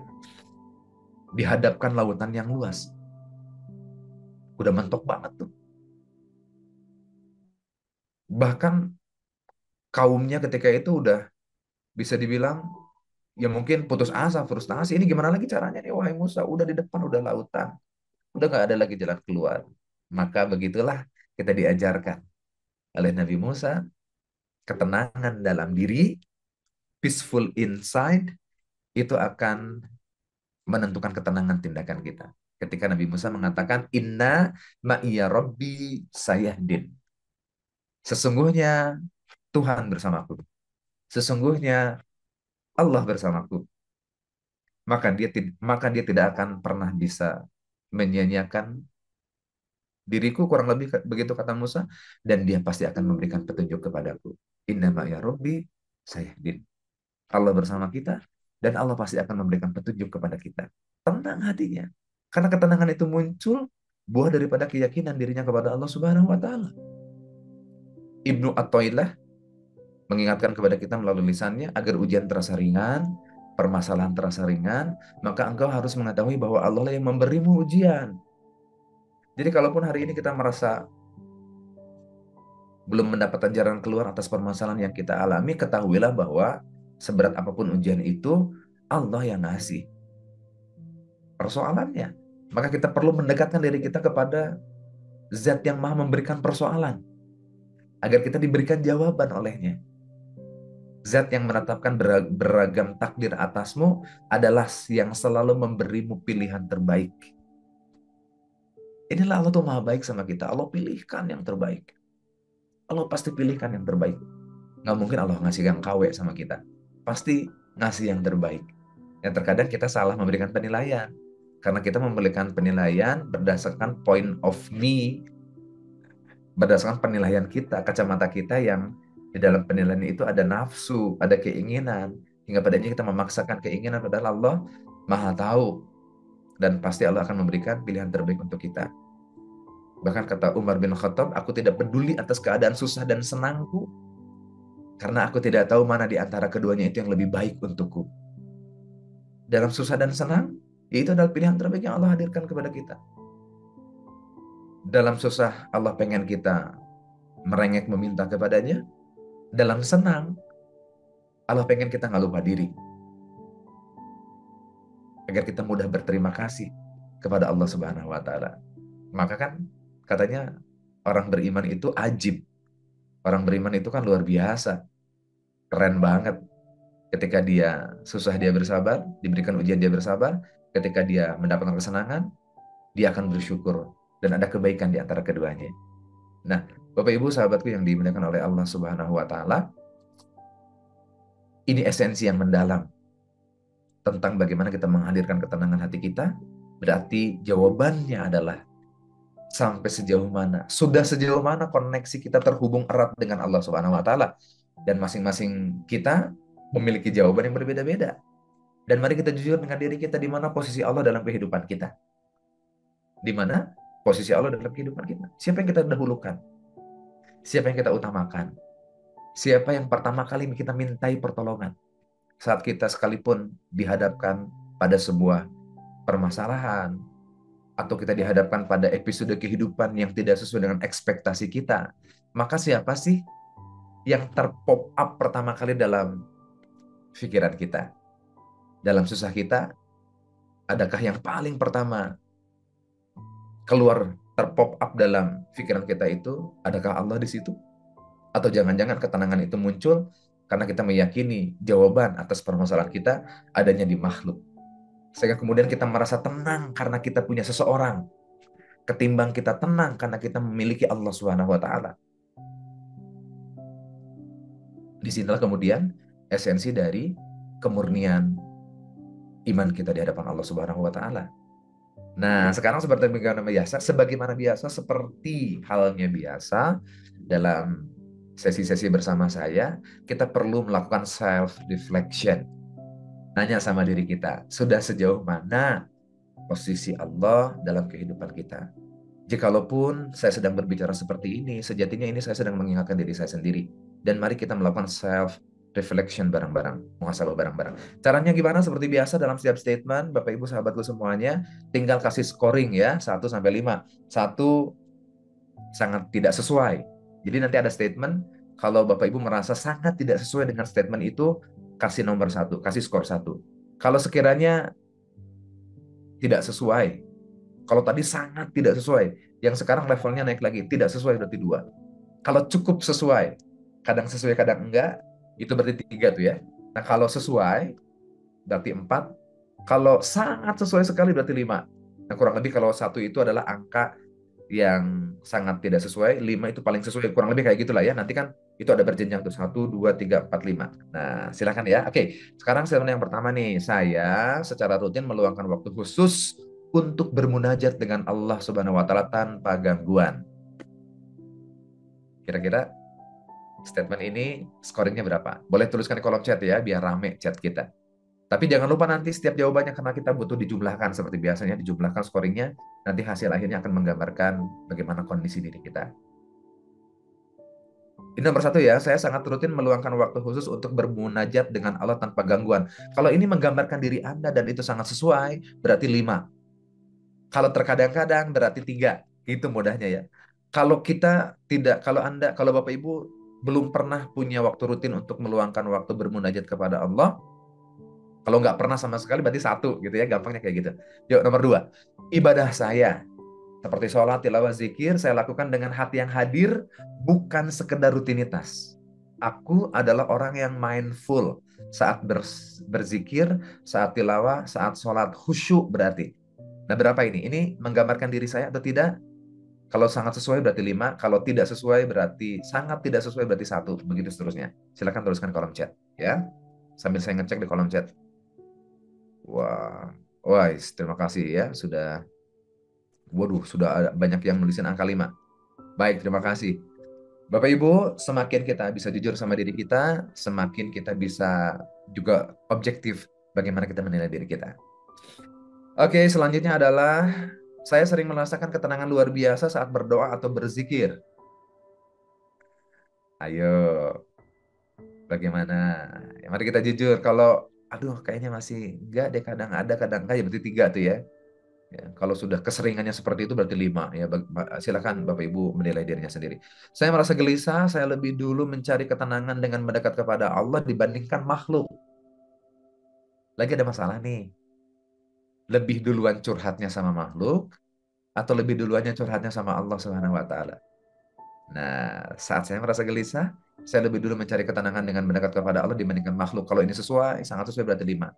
dihadapkan lautan yang luas. Udah mentok banget tuh. Bahkan kaumnya ketika itu udah bisa dibilang ya mungkin putus asa, frustasi. Ini gimana lagi caranya nih, wahai Musa? Udah di depan, udah lautan. Udah nggak ada lagi jalan keluar. Maka begitulah kita diajarkan oleh Nabi Musa, ketenangan dalam diri, peaceful inside, itu akan menentukan ketenangan tindakan kita. Ketika Nabi Musa mengatakan, Inna ma'iya Rabbi sayahdin. Sesungguhnya Tuhan bersamaku. Sesungguhnya Allah bersamaku. Maka dia tidak akan pernah bisa menyia-nyiakan diriku, kurang lebih begitu kata Musa, dan dia pasti akan memberikan petunjuk kepadaku. Inna ma'iya Rabbi sayahdin. Allah bersama kita dan Allah pasti akan memberikan petunjuk kepada kita. Tenang hatinya. Karena ketenangan itu muncul buah daripada keyakinan dirinya kepada Allah Subhanahu wa taala. Ibnu Athaillah mengingatkan kepada kita melalui lisannya agar ujian terasa ringan, permasalahan terasa ringan, maka engkau harus mengetahui bahwa Allah lah yang memberimu ujian. Jadi kalaupun hari ini kita merasa belum mendapatkan jalan keluar atas permasalahan yang kita alami, ketahuilah bahwa seberat apapun ujian itu, Allah yang ngasih persoalannya. Maka kita perlu mendekatkan diri kita kepada Zat yang Maha memberikan persoalan, agar kita diberikan jawaban olehnya. Zat yang menetapkan beragam takdir atasmu adalah yang selalu memberimu pilihan terbaik. Inilah Allah tuh Maha baik sama kita. Allah pilihkan yang terbaik. Allah pasti pilihkan yang terbaik. Nggak mungkin Allah ngasih yang KW sama kita. Pasti ngasih yang terbaik. Yang terkadang kita salah memberikan penilaian. Karena kita memberikan penilaian berdasarkan point of me, berdasarkan penilaian kita, kacamata kita yang di dalam penilaian itu ada nafsu, ada keinginan. Hingga padanya kita memaksakan keinginan, padahal Allah Maha tahu. Dan pasti Allah akan memberikan pilihan terbaik untuk kita. Bahkan kata Umar bin Khattab, aku tidak peduli atas keadaan susah dan senangku, karena aku tidak tahu mana di antara keduanya itu yang lebih baik untukku. Dalam susah dan senang, itu adalah pilihan terbaik yang Allah hadirkan kepada kita. Dalam susah, Allah pengen kita merengek meminta kepadanya. Dalam senang, Allah pengen kita nggak lupa diri, agar kita mudah berterima kasih kepada Allah Subhanahu wa taala. Maka kan katanya orang beriman itu ajib. Orang beriman itu kan luar biasa. Keren banget. Ketika dia susah dia bersabar, diberikan ujian dia bersabar, ketika dia mendapatkan kesenangan, dia akan bersyukur dan ada kebaikan di antara keduanya. Nah, Bapak Ibu sahabatku yang dimuliakan oleh Allah Subhanahu wa taala, ini esensi yang mendalam tentang bagaimana kita menghadirkan ketenangan hati kita. Berarti jawabannya adalah sampai sejauh mana, sudah sejauh mana koneksi kita terhubung erat dengan Allah Subhanahu wa taala. Dan masing-masing kita memiliki jawaban yang berbeda-beda. Dan mari kita jujur dengan diri kita di mana posisi Allah dalam kehidupan kita. Di mana posisi Allah dalam kehidupan kita. Siapa yang kita dahulukan? Siapa yang kita utamakan? Siapa yang pertama kali kita mintai pertolongan? Saat kita sekalipun dihadapkan pada sebuah permasalahan, atau kita dihadapkan pada episode kehidupan yang tidak sesuai dengan ekspektasi kita, maka siapa sih yang terpop up pertama kali dalam pikiran kita? Dalam susah kita, adakah yang paling pertama keluar terpop up dalam pikiran kita itu, adakah Allah di situ? Atau jangan-jangan ketenangan itu muncul karena kita meyakini jawaban atas permasalahan kita adanya di makhluk. Sehingga kemudian kita merasa tenang karena kita punya seseorang, ketimbang kita tenang karena kita memiliki Allah Subhanahu wa taala. Disinilah kemudian esensi dari kemurnian iman kita di hadapan Allah Subhanahu wa taala. Nah, sekarang sebagaimana biasa seperti halnya biasa dalam sesi-sesi bersama saya, kita perlu melakukan self reflection. Nanya sama diri kita, sudah sejauh mana posisi Allah dalam kehidupan kita? Jikalaupun saya sedang berbicara seperti ini, sejatinya ini saya sedang mengingatkan diri saya sendiri. Dan mari kita melakukan self-reflection bareng-bareng, muhasabah bareng-bareng. Caranya gimana? Seperti biasa dalam setiap statement, Bapak Ibu sahabatku semuanya, tinggal kasih scoring ya, 1 sampai 5. 1 sangat tidak sesuai. Jadi nanti ada statement, kalau Bapak Ibu merasa sangat tidak sesuai dengan statement itu, kasih nomor 1, kasih skor 1. Kalau sekiranya tidak sesuai, kalau tadi sangat tidak sesuai, yang sekarang levelnya naik lagi, tidak sesuai berarti 2. Kalau cukup sesuai, kadang sesuai kadang enggak, itu berarti 3 tuh ya. Nah kalau sesuai, berarti 4. Kalau sangat sesuai sekali berarti 5. Nah kurang lebih kalau 1 itu adalah angka yang sangat tidak sesuai, 5 itu paling sesuai, kurang lebih kayak gitulah ya. Nanti kan itu ada berjenjang tuh, 1, 2, 3, 4, 5. Nah silakan ya. Oke, sekarang statement yang pertama nih, saya secara rutin meluangkan waktu khusus untuk bermunajat dengan Allah Subhanahu wa taala tanpa gangguan. Kira-kira statement ini scoringnya berapa? Boleh tuliskan di kolom chat ya, biar rame chat kita. Tapi jangan lupa nanti setiap jawabannya, karena kita butuh dijumlahkan seperti biasanya, dijumlahkan scoringnya, nanti hasil akhirnya akan menggambarkan bagaimana kondisi diri kita. Ini nomor 1 ya, saya sangat rutin meluangkan waktu khusus untuk bermunajat dengan Allah tanpa gangguan. Kalau ini menggambarkan diri Anda dan itu sangat sesuai, berarti 5. Kalau terkadang-kadang berarti 3. Itu mudahnya ya. Kalau kita tidak, kalau Bapak Ibu belum pernah punya waktu rutin untuk meluangkan waktu bermunajat kepada Allah, kalau nggak pernah sama sekali berarti 1 gitu ya, gampangnya kayak gitu. Yuk nomor 2, ibadah saya seperti sholat, tilawah, zikir, saya lakukan dengan hati yang hadir, bukan sekedar rutinitas. Aku adalah orang yang mindful saat berzikir, saat tilawah, saat sholat, khusyuk berarti. Nah berapa ini? Ini menggambarkan diri saya atau tidak? Kalau sangat sesuai berarti 5, kalau tidak sesuai berarti sangat tidak sesuai berarti 1, begitu seterusnya. Silakan tuliskan kolom chat ya. Sambil saya ngecek di kolom chat. Wah, terima kasih ya sudah. Waduh, sudah ada banyak yang nulisin angka 5. Baik, terima kasih. Bapak Ibu, semakin kita bisa jujur sama diri kita, semakin kita bisa juga objektif bagaimana kita menilai diri kita. Oke, selanjutnya adalah saya sering merasakan ketenangan luar biasa saat berdoa atau berzikir. Ayo, bagaimana? Ya, mari kita jujur. Kalau, aduh kayaknya masih enggak deh, kadang ada, kadang enggak, ya berarti 3 tuh ya. Ya, kalau sudah keseringannya seperti itu berarti 5. Ya, silakan Bapak Ibu menilai dirinya sendiri. Saya merasa gelisah, saya lebih dulu mencari ketenangan dengan mendekat kepada Allah dibandingkan makhluk. Lagi ada masalah nih. Lebih duluan curhatnya sama makhluk atau lebih duluannya curhatnya sama Allah Subhanahu wa taala. Nah, saat saya merasa gelisah, saya lebih dulu mencari ketenangan dengan mendekat kepada Allah dibandingkan makhluk. Kalau ini sesuai, sangat sesuai berarti 5.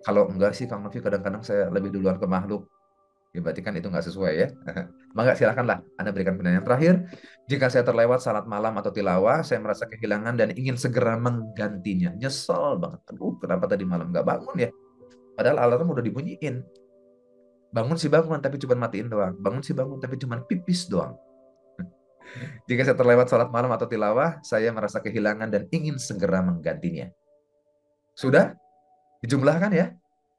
Kalau enggak sih Kang Novi, kadang-kadang saya lebih duluan ke makhluk. Ya berarti kan itu nggak sesuai ya. Maka silakanlah Anda berikan penilaian terakhir. Jika saya terlewat salat malam atau tilawah, saya merasa kehilangan dan ingin segera menggantinya. Nyesel banget. Aduh, kenapa tadi malam nggak bangun ya? Padahal alarm udah dibunyiin. Bangun sih bangun, tapi cuma matiin doang. Bangun sih bangun, tapi cuma pipis doang. Jika saya terlewat salat malam atau tilawah, saya merasa kehilangan dan ingin segera menggantinya. Sudah? Dijumlahkan ya?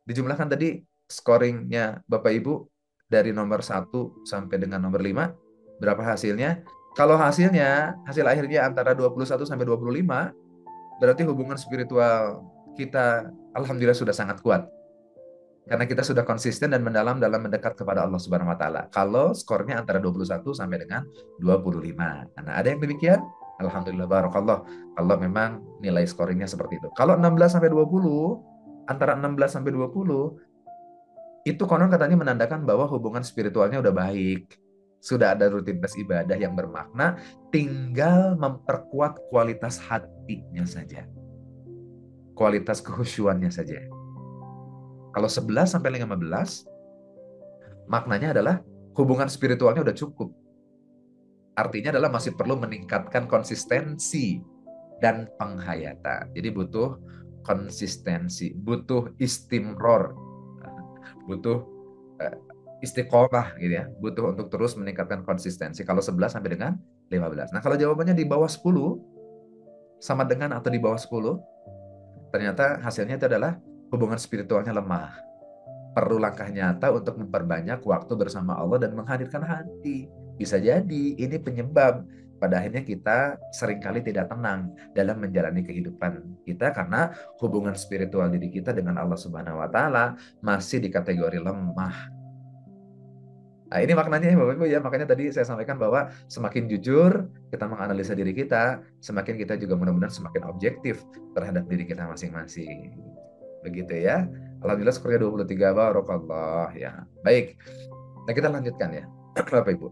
Dijumlahkan tadi scoringnya Bapak Ibu dari nomor 1 sampai dengan nomor 5, berapa hasilnya? Kalau hasil akhirnya antara 21 sampai 25, berarti hubungan spiritual kita alhamdulillah sudah sangat kuat. Karena kita sudah konsisten dan mendalam dalam mendekat kepada Allah Subhanahu wa taala. Kalau skornya antara 21 sampai dengan 25. Nah, ada yang demikian? Alhamdulillah barakallah. Kalau memang nilai scoringnya seperti itu. Kalau 16 sampai 20, antara 16 sampai 20, itu konon katanya menandakan bahwa hubungan spiritualnya udah baik. Sudah ada rutinitas ibadah yang bermakna, tinggal memperkuat kualitas hatinya saja. Kualitas kehusyuannya saja. Kalau 11 sampai 15, maknanya adalah hubungan spiritualnya udah cukup. Artinya adalah masih perlu meningkatkan konsistensi dan penghayatan. Jadi butuh konsistensi, butuh istimror, butuh istiqomah gitu ya. Butuh untuk terus meningkatkan konsistensi. Kalau 11 sampai dengan 15. Nah, kalau jawabannya di bawah 10, sama dengan atau di bawah 10, ternyata hasilnya itu adalah hubungan spiritualnya lemah. Perlu langkah nyata untuk memperbanyak waktu bersama Allah dan menghadirkan hati. Bisa jadi ini penyebab pada akhirnya kita seringkali tidak tenang dalam menjalani kehidupan kita karena hubungan spiritual diri kita dengan Allah Subhanahu wa taala masih di kategori lemah. Nah, ini maknanya Bapak Ibu ya, makanya tadi saya sampaikan bahwa semakin jujur kita menganalisa diri kita, semakin kita juga mudah-mudahan semakin objektif terhadap diri kita masing-masing. Begitu ya. Alhamdulillah skornya 23, barakallah ya. Baik. Nah, kita lanjutkan ya, Bapak Ibu.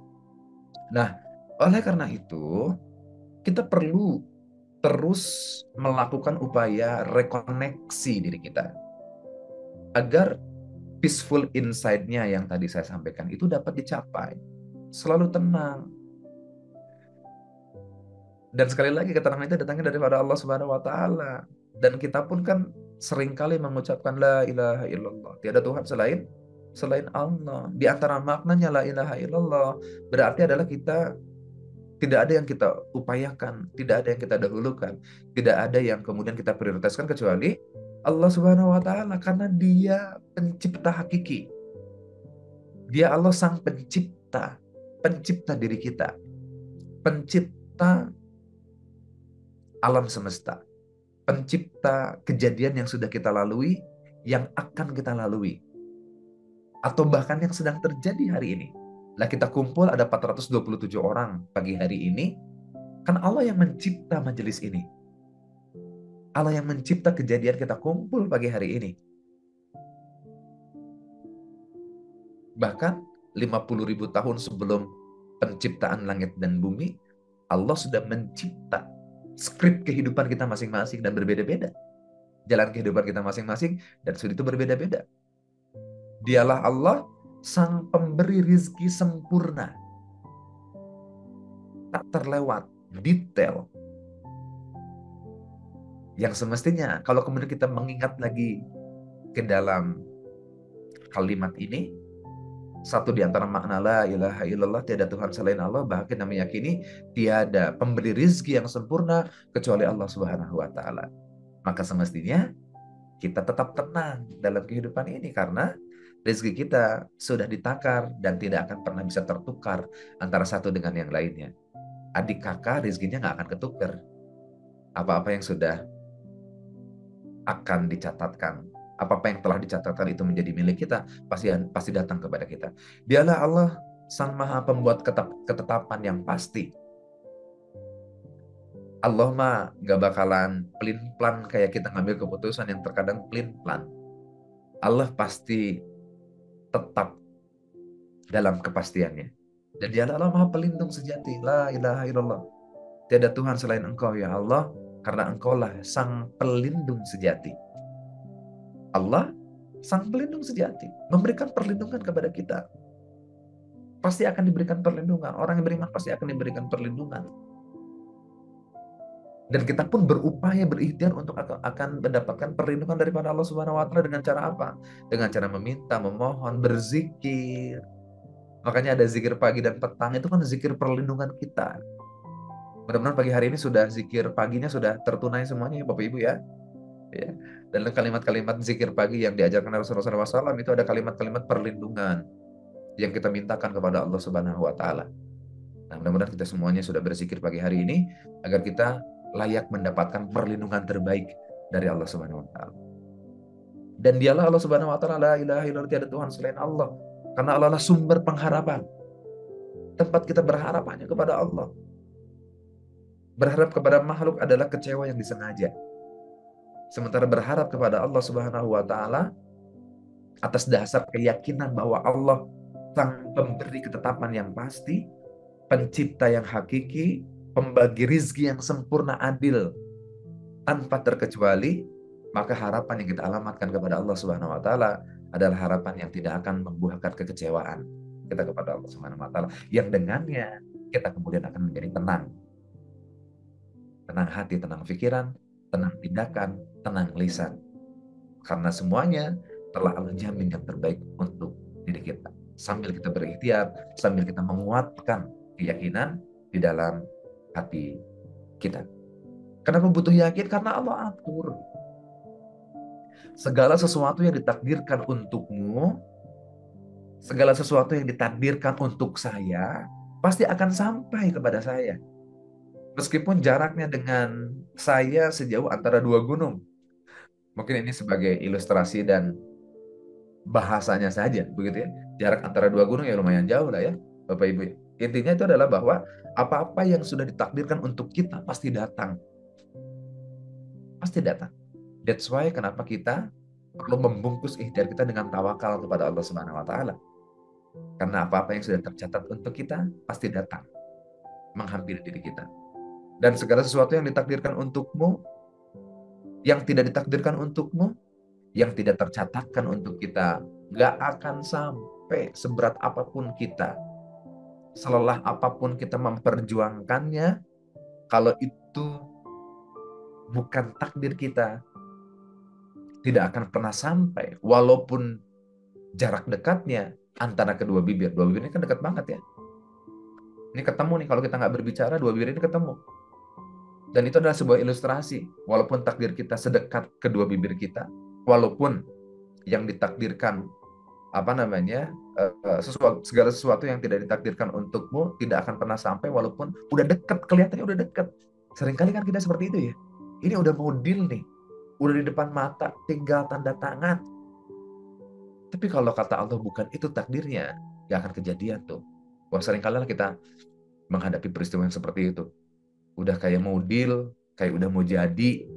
Nah, oleh karena itu, kita perlu terus melakukan upaya rekoneksi diri kita agar peaceful inside-nya yang tadi saya sampaikan itu dapat dicapai. Selalu tenang. Dan sekali lagi ketenangan itu datangnya daripada Allah Subhanahu wa taala. Dan kita pun kan seringkali mengucapkan la ilaha illallah. Tiada Tuhan selain Allah. Di antara maknanya la ilaha illallah berarti adalah kita tidak ada yang kita upayakan, tidak ada yang kita dahulukan, tidak ada yang kemudian kita prioritaskan kecuali Allah Subhanahu wa taala karena Dia pencipta hakiki. Dia Allah sang pencipta, pencipta diri kita, pencipta alam semesta, pencipta kejadian yang sudah kita lalui, yang akan kita lalui, atau bahkan yang sedang terjadi hari ini. Lah kita kumpul ada 427 orang pagi hari ini, kan Allah yang mencipta majelis ini. Allah yang mencipta kejadian kita kumpul pagi hari ini. Bahkan 50.000 tahun sebelum penciptaan langit dan bumi, Allah sudah mencipta skrip kehidupan kita masing-masing dan berbeda-beda. Jalan kehidupan kita masing-masing dan sudah itu berbeda-beda. Dialah Allah, sang pemberi rizki sempurna. Tak terlewat, detail. Yang semestinya kalau kemudian kita mengingat lagi ke dalam kalimat ini, satu di antara makna la ilaha illallah, tiada Tuhan selain Allah, bahkan kami meyakini tiada pemberi rizki yang sempurna kecuali Allah Subhanahu wa taala. Maka semestinya kita tetap tenang dalam kehidupan ini karena rezeki kita sudah ditakar dan tidak akan pernah bisa tertukar antara satu dengan yang lainnya. Adik kakak rezekinya nggak akan ketukar. Apa-apa yang sudah akan dicatatkan, apa-apa yang telah dicatatkan itu menjadi milik kita, pasti datang kepada kita. Dialah Allah sang maha pembuat ketetapan yang pasti. Allah mah gak bakalan pelin-pelan kayak kita ngambil keputusan yang terkadang pelin-pelan. Allah pasti tetap dalam kepastiannya. Dan dialah Allah maha pelindung sejati. La ilaha illallah. Tiada Tuhan selain Engkau ya Allah, karena Engkaulah sang pelindung sejati. Allah sang pelindung sejati, memberikan perlindungan kepada kita. Pasti akan diberikan perlindungan. Orang yang beriman pasti akan diberikan perlindungan. Dan kita pun berupaya, berikhtiar untuk akan mendapatkan perlindungan daripada Allah Subhanahu wa taala dengan cara apa? Dengan cara meminta, memohon, berzikir. Makanya ada zikir pagi dan petang, itu kan zikir perlindungan kita. Mudah-mudahan pagi hari ini sudah zikir paginya sudah tertunai semuanya ya Bapak Ibu ya. Ya. Dan kalimat-kalimat zikir pagi yang diajarkan Rasulullah SAW itu ada kalimat-kalimat perlindungan. yang kita mintakan kepada Allah Subhanahu wa taala. Nah, mudah-mudahan kita semuanya sudah berzikir pagi hari ini agar kita layak mendapatkan perlindungan terbaik dari Allah Subhanahu wa taala. Dan dialah Allah Subhanahu wa taala, la ilaha illallah, tiada Tuhan selain Allah. Karena Allah adalah sumber pengharapan. Tempat kita berharap hanya kepada Allah. Berharap kepada makhluk adalah kecewa yang disengaja. Sementara berharap kepada Allah Subhanahu wa taala atas dasar keyakinan bahwa Allah sang pemberi ketetapan yang pasti, pencipta yang hakiki, pembagi rizki yang sempurna adil tanpa terkecuali, maka harapan yang kita alamatkan kepada Allah Subhanahu wa taala adalah harapan yang tidak akan membuahkan kekecewaan kita kepada Allah Subhanahu wa taala, yang dengannya kita kemudian akan menjadi tenang. Tenang hati, tenang pikiran, tenang tindakan, tenang lisan. Karena semuanya telah Allah jamin yang terbaik untuk diri kita. Sambil kita berikhtiar, sambil kita menguatkan keyakinan di dalam hati kita. Kenapa butuh yakin? Karena Allah atur. Segala sesuatu yang ditakdirkan untukmu, segala sesuatu yang ditakdirkan untuk saya, pasti akan sampai kepada saya. Meskipun jaraknya dengan saya sejauh antara dua gunung. Mungkin ini sebagai ilustrasi dan bahasanya saja, begitu ya. Jarak antara dua gunung ya lumayan jauh lah ya, Bapak Ibu. Intinya itu adalah bahwa apa-apa yang sudah ditakdirkan untuk kita pasti datang. Pasti datang. That's why kenapa kita perlu membungkus ikhtiar kita dengan tawakal kepada Allah Subhanahu wa taala. Karena apa-apa yang sudah tercatat untuk kita pasti datang menghampiri diri kita. Dan segala sesuatu yang ditakdirkan untukmu, yang tidak ditakdirkan untukmu, yang tidak tercatatkan untuk kita, gak akan sampai seberat apapun kita. Selelah apapun kita memperjuangkannya, kalau itu bukan takdir kita, tidak akan pernah sampai. Walaupun jarak dekatnya antara kedua bibir. Dua bibir ini kan dekat banget ya. Ini ketemu nih, kalau kita nggak berbicara, dua bibir ini ketemu. Dan itu adalah sebuah ilustrasi. Walaupun takdir kita sedekat kedua bibir kita, walaupun yang ditakdirkan segala sesuatu yang tidak ditakdirkan untukmu tidak akan pernah sampai, walaupun udah dekat, kelihatannya udah dekat. Seringkali kan kita seperti itu ya. Ini udah mau deal nih, udah di depan mata, tinggal tanda tangan. Tapi kalau kata Allah bukan itu takdirnya, gak akan kejadian tuh. Wah, seringkali lah kita menghadapi peristiwa yang seperti itu. Udah kayak mau deal, kayak udah mau jadi,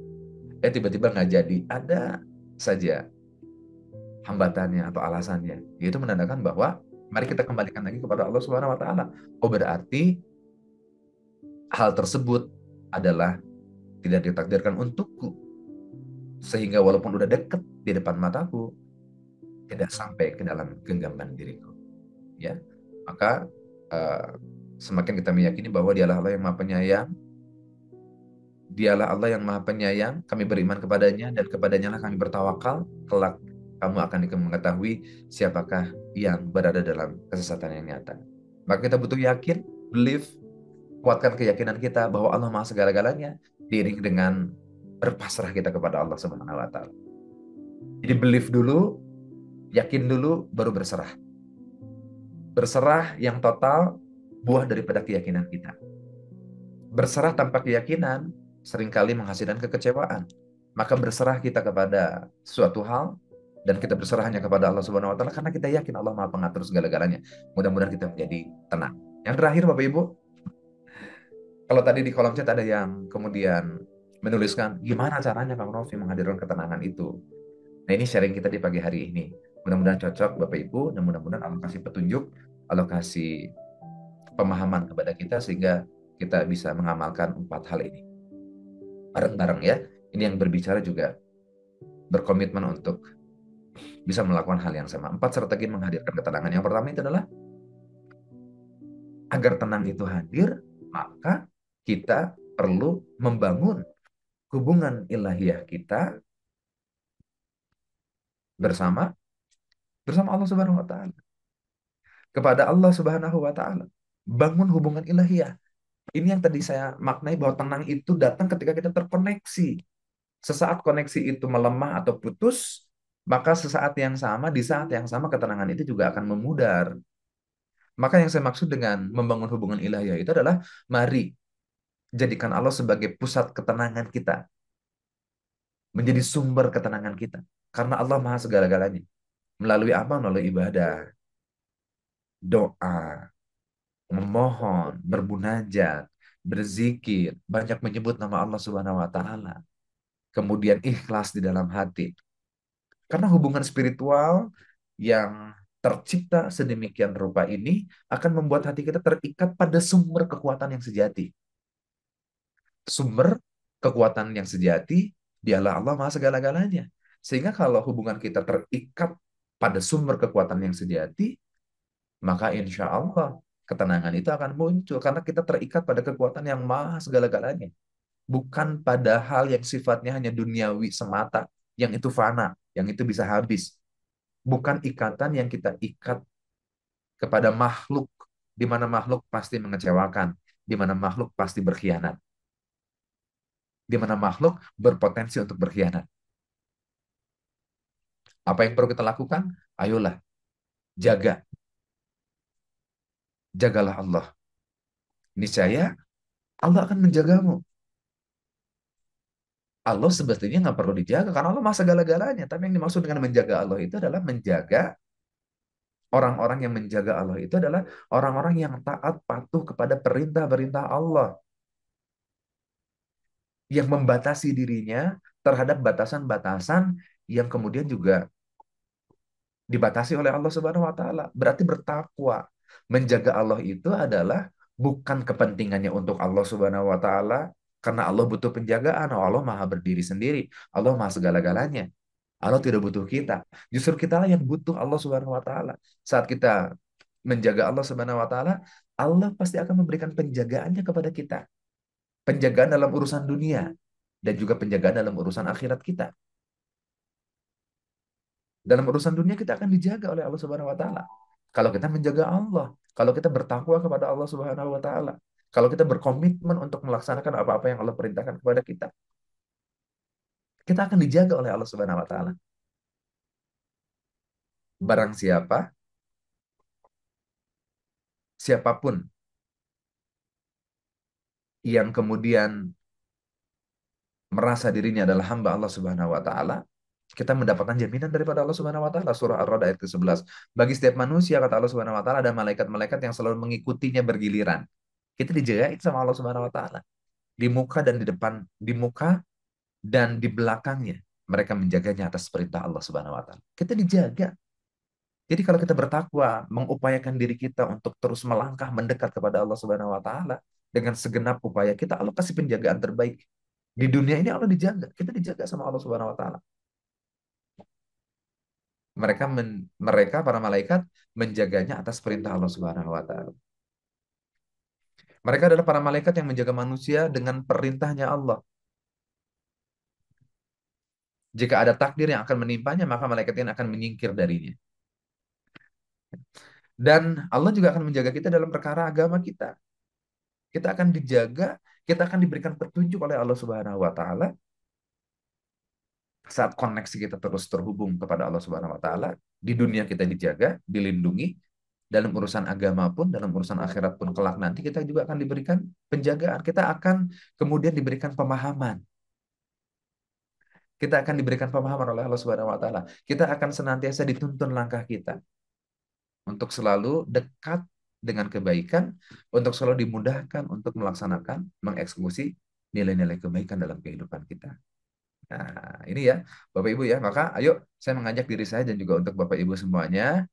tiba-tiba nggak jadi. Ada saja hambatannya atau alasannya. Itu menandakan bahwa mari kita kembalikan lagi kepada Allah Subhanahu wa taala. Oh, berarti hal tersebut adalah tidak ditakdirkan untukku. Sehingga walaupun udah deket di depan mataku, tidak sampai ke dalam genggaman diriku. Ya. Maka semakin kita meyakini bahwa Dialah Allah yang Maha Penyayang, Dialah Allah yang Maha Penyayang, kami beriman kepadanya dan kepadanya lah kami bertawakal, kelak kamu akan mengetahui siapakah yang berada dalam kesesatan yang nyata. Maka kita butuh yakin, believe, kuatkan keyakinan kita bahwa Allah Maha segala-galanya, diiring dengan berpasrah kita kepada Allah Subhanahu wa taala. Jadi believe dulu, yakin dulu, baru berserah. Berserah yang total buah daripada keyakinan kita. Berserah tanpa keyakinan seringkali menghasilkan kekecewaan. Maka berserah kita kepada suatu hal dan kita berserah hanya kepada Allah Subhanahu wa taala karena kita yakin Allah Maha Pengatur segala-galanya. Mudah-mudahan kita menjadi tenang. Yang terakhir Bapak Ibu, kalau tadi di kolom chat ada yang kemudian menuliskan gimana caranya Kang Novi menghadirkan ketenangan itu. Nah, ini sharing kita di pagi hari ini. Mudah-mudahan cocok Bapak Ibu dan mudah-mudahan Allah kasih petunjuk, Allah kasih pemahaman kepada kita sehingga kita bisa mengamalkan 4 hal ini. Bareng-bareng ya. Ini yang berbicara juga berkomitmen untuk bisa melakukan hal yang sama. 4 strategi menghadirkan ketenangan. Yang pertama itu adalah agar tenang itu hadir, maka kita perlu membangun hubungan ilahiyah kita bersama Allah Subhanahu wa taala. Kepada Allah Subhanahu wa taala. Bangun hubungan ilahiyah. Ini yang tadi saya maknai bahwa tenang itu datang ketika kita terkoneksi. Sesaat koneksi itu melemah atau putus, maka di saat yang sama ketenangan itu juga akan memudar. Maka yang saya maksud dengan membangun hubungan ilahiyah itu adalah mari jadikan Allah sebagai pusat ketenangan kita, menjadi sumber ketenangan kita. Karena Allah Maha segala-galanya. Melalui apa? Melalui ibadah, doa, memohon, berbunajat, berzikir, banyak menyebut nama Allah Subhanahu wa taala. Kemudian ikhlas di dalam hati. Karena hubungan spiritual yang tercipta sedemikian rupa ini akan membuat hati kita terikat pada sumber kekuatan yang sejati. Sumber kekuatan yang sejati, dialah Allah Maha segala-galanya. Sehingga kalau hubungan kita terikat pada sumber kekuatan yang sejati, maka insya Allah ketenangan itu akan muncul. Karena kita terikat pada kekuatan yang Maha segala-galanya. Bukan pada hal yang sifatnya hanya duniawi semata, yang itu fana, yang itu bisa habis. Bukan ikatan yang kita ikat kepada makhluk, di mana makhluk pasti mengecewakan, di mana makhluk pasti berkhianat, di mana makhluk berpotensi untuk berkhianat. Apa yang perlu kita lakukan? Ayolah, jagalah Allah. Niscaya Allah akan menjagamu. Allah sebetulnya nggak perlu dijaga karena Allah Maha segala-galanya. Tapi yang dimaksud dengan menjaga Allah itu adalah menjaga orang-orang yang menjaga Allah itu adalah orang-orang yang taat patuh kepada perintah-perintah Allah, yang membatasi dirinya terhadap batasan-batasan yang kemudian juga dibatasi oleh Allah Subhanahu wa taala. Berarti bertakwa. Menjaga Allah itu adalah bukan kepentingannya untuk Allah Subhanahu wa taala karena Allah butuh penjagaan. Oh, Allah Maha berdiri sendiri. Allah Maha segala-galanya. Allah tidak butuh kita. Justru kita lah yang butuh Allah Subhanahu wa taala. Saat kita menjaga Allah Subhanahu wa taala, Allah pasti akan memberikan penjagaannya kepada kita. Penjagaan dalam urusan dunia dan juga penjagaan dalam urusan akhirat kita. Dalam urusan dunia kita akan dijaga oleh Allah Subhanahu wa taala. Kalau kita menjaga Allah, kalau kita bertakwa kepada Allah Subhanahu wa taala, kalau kita berkomitmen untuk melaksanakan apa-apa yang Allah perintahkan kepada kita akan dijaga oleh Allah Subhanahu wa taala. Barang siapapun yang kemudian merasa dirinya adalah hamba Allah Subhanahu wa taala, kita mendapatkan jaminan daripada Allah Subhanahu wa taala. Surah Ar-Ra'd ayat ke-11. Bagi setiap manusia, kata Allah Subhanahu wa taala, ada malaikat-malaikat yang selalu mengikutinya bergiliran. Kita dijagain sama Allah Subhanahu wa taala. Di muka dan di depan, di muka dan di belakangnya. Mereka menjaganya atas perintah Allah Subhanahu wa taala. Kita dijaga. Jadi kalau kita bertakwa, mengupayakan diri kita untuk terus melangkah mendekat kepada Allah Subhanahu wa taala dengan segenap upaya kita, Allah kasih penjagaan terbaik. Di dunia ini Allah dijaga, kita dijaga sama Allah Subhanahu wa taala. Mereka para malaikat menjaganya atas perintah Allah Subhanahu wa taala. Mereka adalah para malaikat yang menjaga manusia dengan perintahnya Allah. Jika ada takdir yang akan menimpanya, maka malaikat ini akan menyingkir darinya. Dan Allah juga akan menjaga kita dalam perkara agama kita. Kita akan dijaga, kita akan diberikan petunjuk oleh Allah Subhanahu wa taala saat koneksi kita terus terhubung kepada Allah Subhanahu wa taala. Di dunia kita dijaga, dilindungi, dalam urusan agama pun, dalam urusan akhirat pun kelak nanti kita juga akan diberikan penjagaan. Kita akan kemudian diberikan pemahaman. Kita akan diberikan pemahaman oleh Allah Subhanahu wa taala. Kita akan senantiasa dituntun langkah kita untuk selalu dekat dengan kebaikan, untuk selalu dimudahkan untuk melaksanakan, mengeksekusi nilai-nilai kebaikan dalam kehidupan kita. Nah, ini ya, Bapak Ibu ya. Maka ayo saya mengajak diri saya dan juga untuk Bapak Ibu semuanya,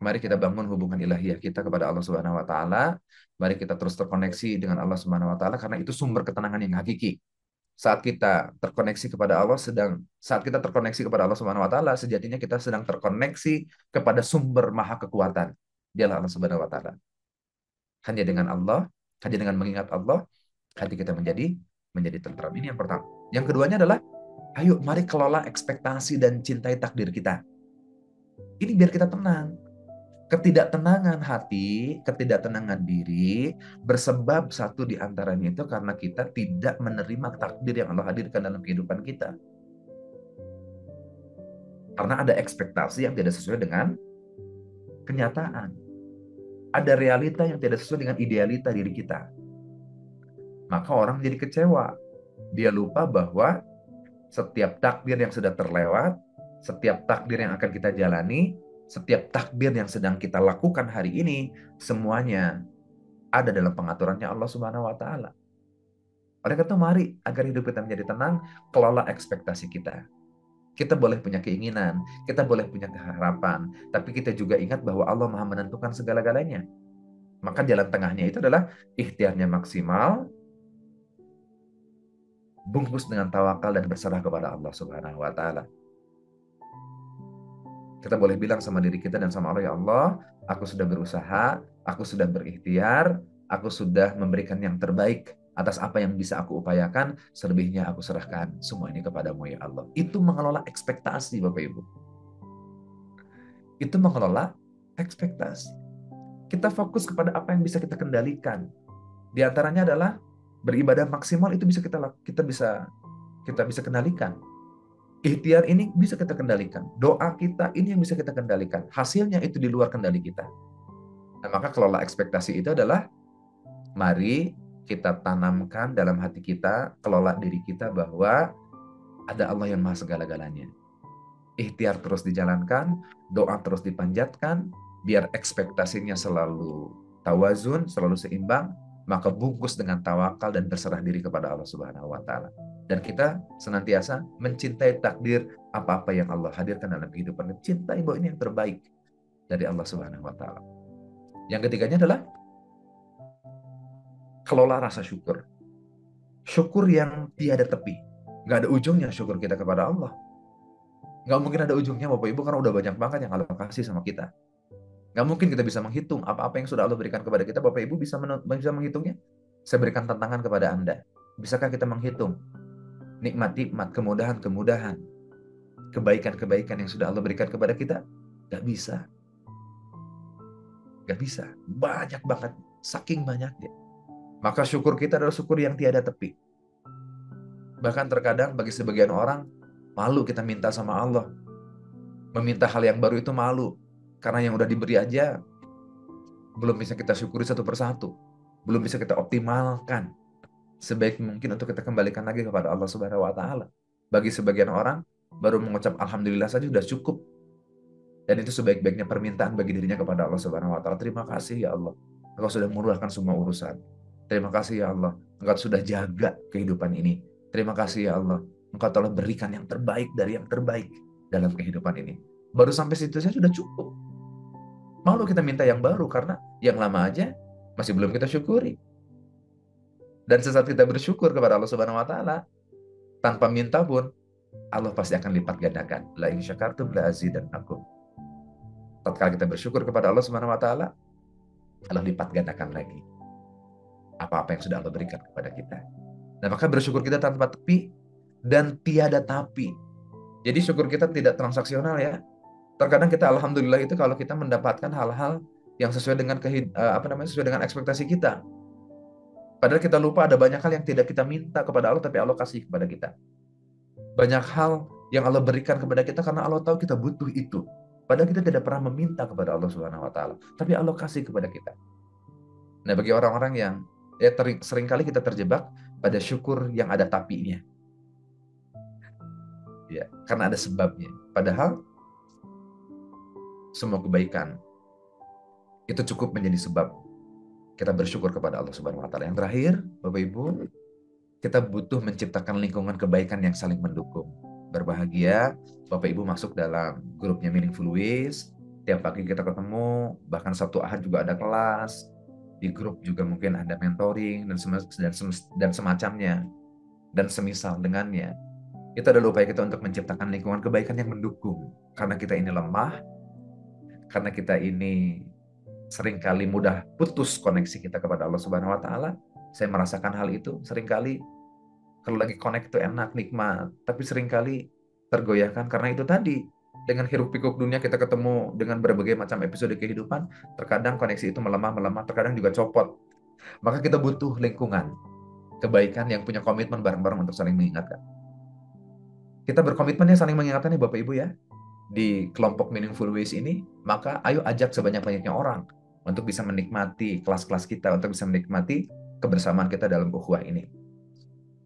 mari kita bangun hubungan ilahiyah kita kepada Allah Subhanahu wa taala. Mari kita terus terkoneksi dengan Allah Subhanahu wa taala karena itu sumber ketenangan yang hakiki. Saat kita terkoneksi kepada Allah saat kita terkoneksi kepada Allah Subhanahu wa taala, sejatinya kita sedang terkoneksi kepada sumber maha kekuatan. Dialah Allah Subhanahu wa taala. Hanya dengan Allah, hanya dengan mengingat Allah, hati kita menjadi tentram. Ini yang pertama. Yang keduanya adalah ayo mari kelola ekspektasi dan cintai takdir kita. Ini biar kita tenang. Ketidaktenangan hati, ketidaktenangan diri bersebab satu di antaranya itu karena kita tidak menerima takdir yang Allah hadirkan dalam kehidupan kita. Karena ada ekspektasi yang tidak sesuai dengan kenyataan. ada realita yang tidak sesuai dengan idealita diri kita. Maka orang jadi kecewa. Dia lupa bahwa setiap takdir yang sudah terlewat, setiap takdir yang akan kita jalani, setiap takdir yang sedang kita lakukan hari ini, semuanya ada dalam pengaturannya Allah Subhanahu wa Ta'ala. Oleh karena itu, mari agar hidup kita menjadi tenang, kelola ekspektasi kita. Kita boleh punya keinginan, kita boleh punya keharapan, tapi kita juga ingat bahwa Allah Maha menentukan segala-galanya. Maka jalan tengahnya itu adalah ikhtiarnya maksimal, bungkus dengan tawakal dan berserah kepada Allah Subhanahu wa Ta'ala. Kita boleh bilang sama diri kita dan sama Allah, ya Allah, aku sudah berusaha, aku sudah berikhtiar, aku sudah memberikan yang terbaik atas apa yang bisa aku upayakan, selebihnya aku serahkan semua ini kepadamu ya Allah. Itu mengelola ekspektasi, Bapak Ibu. Itu mengelola ekspektasi. Kita fokus kepada apa yang bisa kita kendalikan. Di antaranya adalah beribadah maksimal, itu bisa kita bisa kendalikan. Ikhtiar ini bisa kita kendalikan. Doa kita ini yang bisa kita kendalikan. Hasilnya itu di luar kendali kita. Nah, maka kelola ekspektasi itu adalah mari kita tanamkan dalam hati kita, kelola diri kita bahwa ada Allah yang Maha segala-galanya. Ikhtiar terus dijalankan, doa terus dipanjatkan, biar ekspektasinya selalu tawazun, selalu seimbang, maka bungkus dengan tawakal dan berserah diri kepada Allah Subhanahu wa Ta'ala. Dan kita senantiasa mencintai takdir apa-apa yang Allah hadirkan dalam kehidupan. Cintai bahwa ini yang terbaik dari Allah Subhanahu wa Ta'ala. Yang ketiganya adalah kelola rasa syukur. Syukur yang tiada tepi. Nggak ada ujungnya syukur kita kepada Allah. Nggak mungkin ada ujungnya, Bapak Ibu, karena udah banyak banget yang Allah kasih sama kita. Nggak mungkin kita bisa menghitung apa-apa yang sudah Allah berikan kepada kita. Bapak Ibu bisa menghitungnya? Saya berikan tantangan kepada Anda. Bisakah kita menghitung nikmat-nikmat, kemudahan-kemudahan, kebaikan-kebaikan yang sudah Allah berikan kepada kita? Nggak bisa. Nggak bisa. Banyak banget. Saking banyaknya. Maka syukur kita adalah syukur yang tiada tepi. Bahkan terkadang bagi sebagian orang, malu kita minta sama Allah. Meminta hal yang baru itu malu. Karena yang udah diberi aja, belum bisa kita syukuri satu persatu. Belum bisa kita optimalkan sebaik mungkin untuk kita kembalikan lagi kepada Allah Subhanahu wa Ta'ala. Bagi sebagian orang, baru mengucap Alhamdulillah saja sudah cukup. Dan itu sebaik-baiknya permintaan bagi dirinya kepada Allah Subhanahu wa Ta'ala. Terima kasih ya Allah, Engkau sudah memudahkan semua urusan. Terima kasih ya Allah, Engkau sudah jaga kehidupan ini. Terima kasih ya Allah, Engkau telah berikan yang terbaik dari yang terbaik dalam kehidupan ini. Baru sampai situ saja sudah cukup. Malu kita minta yang baru karena yang lama aja masih belum kita syukuri. Dan sesaat kita bersyukur kepada Allah Subhanahu wa Ta'ala, tanpa minta pun, Allah pasti akan lipat gandakan. La in syakartum la azidannakum. Tatkala kita bersyukur kepada Allah Subhanahu wa Ta'ala, Allah lipat gandakan lagi apa-apa yang sudah Allah berikan kepada kita. Nah, maka bersyukur kita tanpa tepi dan tiada tapi. Jadi syukur kita tidak transaksional ya. Terkadang kita alhamdulillah itu kalau kita mendapatkan hal-hal yang sesuai dengan sesuai dengan ekspektasi kita. Padahal kita lupa ada banyak hal yang tidak kita minta kepada Allah tapi Allah kasih kepada kita. Banyak hal yang Allah berikan kepada kita karena Allah tahu kita butuh itu. Padahal kita tidak pernah meminta kepada Allah Subhanahu wa Ta'ala, tapi Allah kasih kepada kita. Nah, bagi orang-orang yang seringkali kita terjebak pada syukur yang ada tapinya. Ya, karena ada sebabnya. Padahal semua kebaikan itu cukup menjadi sebab kita bersyukur kepada Allah Subhanahu wa Ta'ala. Yang terakhir, Bapak Ibu, kita butuh menciptakan lingkungan kebaikan yang saling mendukung. Berbahagia, Bapak Ibu masuk dalam grupnya Meaningful Ways. Tiap pagi kita ketemu, bahkan Sabtu Ahad juga ada kelas. Di grup juga mungkin ada mentoring dan semacamnya. Dan semisal dengannya. Itu adalah upaya kita untuk menciptakan lingkungan kebaikan yang mendukung. Karena kita ini lemah, karena kita ini seringkali mudah putus koneksi kita kepada Allah Subhanahu wa Ta'ala. Saya merasakan hal itu. Seringkali kalau lagi connect itu enak, nikmat. Tapi seringkali tergoyahkan karena itu tadi. Dengan hiruk pikuk dunia kita ketemu dengan berbagai macam episode kehidupan. Terkadang koneksi itu melemah, terkadang juga copot. Maka kita butuh lingkungan kebaikan yang punya komitmen bareng-bareng untuk saling mengingatkan. Kita berkomitmen ya saling mengingatkan nih Bapak Ibu ya. Di kelompok Meaningful Ways ini, maka ayo ajak sebanyak-banyaknya orang untuk bisa menikmati kelas-kelas kita, untuk bisa menikmati kebersamaan kita dalam ukhuwah ini.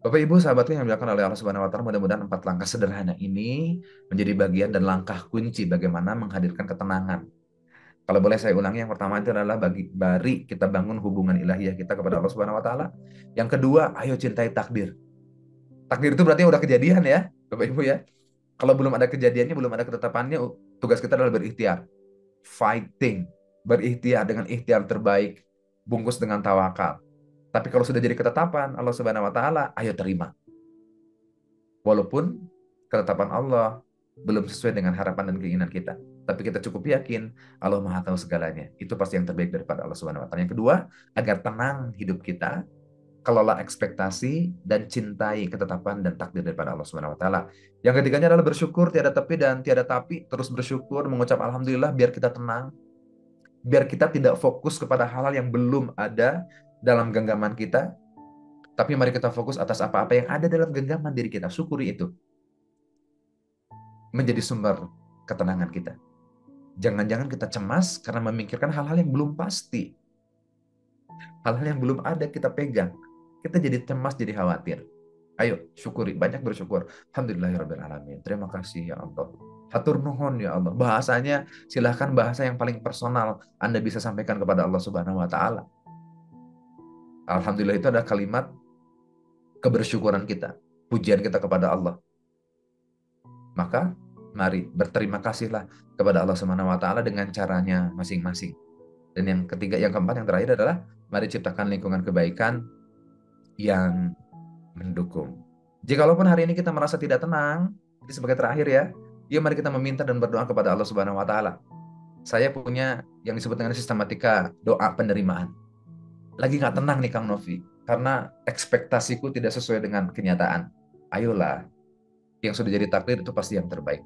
Bapak Ibu sahabatku yang dimuliakan oleh Allah Subhanahu wa taala, mudah-mudahan 4 langkah sederhana ini menjadi bagian dan langkah kunci bagaimana menghadirkan ketenangan. Kalau boleh saya ulangi, yang pertama itu adalah mari kita bangun hubungan ilahiyah kita kepada Allah Subhanahu wa taala. Yang kedua, ayo cintai takdir. Takdir itu berarti udah kejadian ya, Bapak Ibu ya. Kalau belum ada kejadiannya, belum ada ketetapannya, tugas kita adalah berikhtiar. Fighting, berikhtiar dengan ikhtiar terbaik, bungkus dengan tawakal. Tapi kalau sudah jadi ketetapan Allah Subhanahu wa taala, ayo terima. Walaupun ketetapan Allah belum sesuai dengan harapan dan keinginan kita, tapi kita cukup yakin Allah Maha tahu segalanya. Itu pasti yang terbaik daripada Allah Subhanahu wa taala. Yang kedua, agar tenang hidup kita, kelola ekspektasi dan cintai ketetapan dan takdir daripada Allah Subhanahu wa taala. Yang ketiganya adalah bersyukur, tiada tepi dan tiada tapi, terus bersyukur, mengucap alhamdulillah biar kita tenang, biar kita tidak fokus kepada hal-hal yang belum ada dalam genggaman kita, tapi mari kita fokus atas apa-apa yang ada dalam genggaman diri kita. Syukuri itu. Menjadi sumber ketenangan kita. Jangan-jangan kita cemas karena memikirkan hal-hal yang belum pasti. Hal-hal yang belum ada kita pegang. Kita jadi cemas, jadi khawatir. Ayo, syukuri. Banyak bersyukur. Alhamdulillahirrahmanirrahim. Terima kasih ya Allah. Hatur nuhun ya Allah. Bahasanya silahkan bahasa yang paling personal Anda bisa sampaikan kepada Allah Subhanahu wa taala. Alhamdulillah itu adalah kalimat kebersyukuran kita, pujian kita kepada Allah. Maka mari berterima kasihlah kepada Allah Subhanahu wa taala dengan caranya masing-masing. Dan yang ketiga, yang keempat, yang terakhir adalah mari ciptakan lingkungan kebaikan yang mendukung. Jikalau hari ini kita merasa tidak tenang, ini sebagai terakhir ya, yuk mari kita meminta dan berdoa kepada Allah Subhanahu wa taala. Saya punya yang disebut dengan sistematika doa penerimaan. Lagi nggak tenang nih Kang Novi, karena ekspektasiku tidak sesuai dengan kenyataan. Ayolah, yang sudah jadi takdir itu pasti yang terbaik.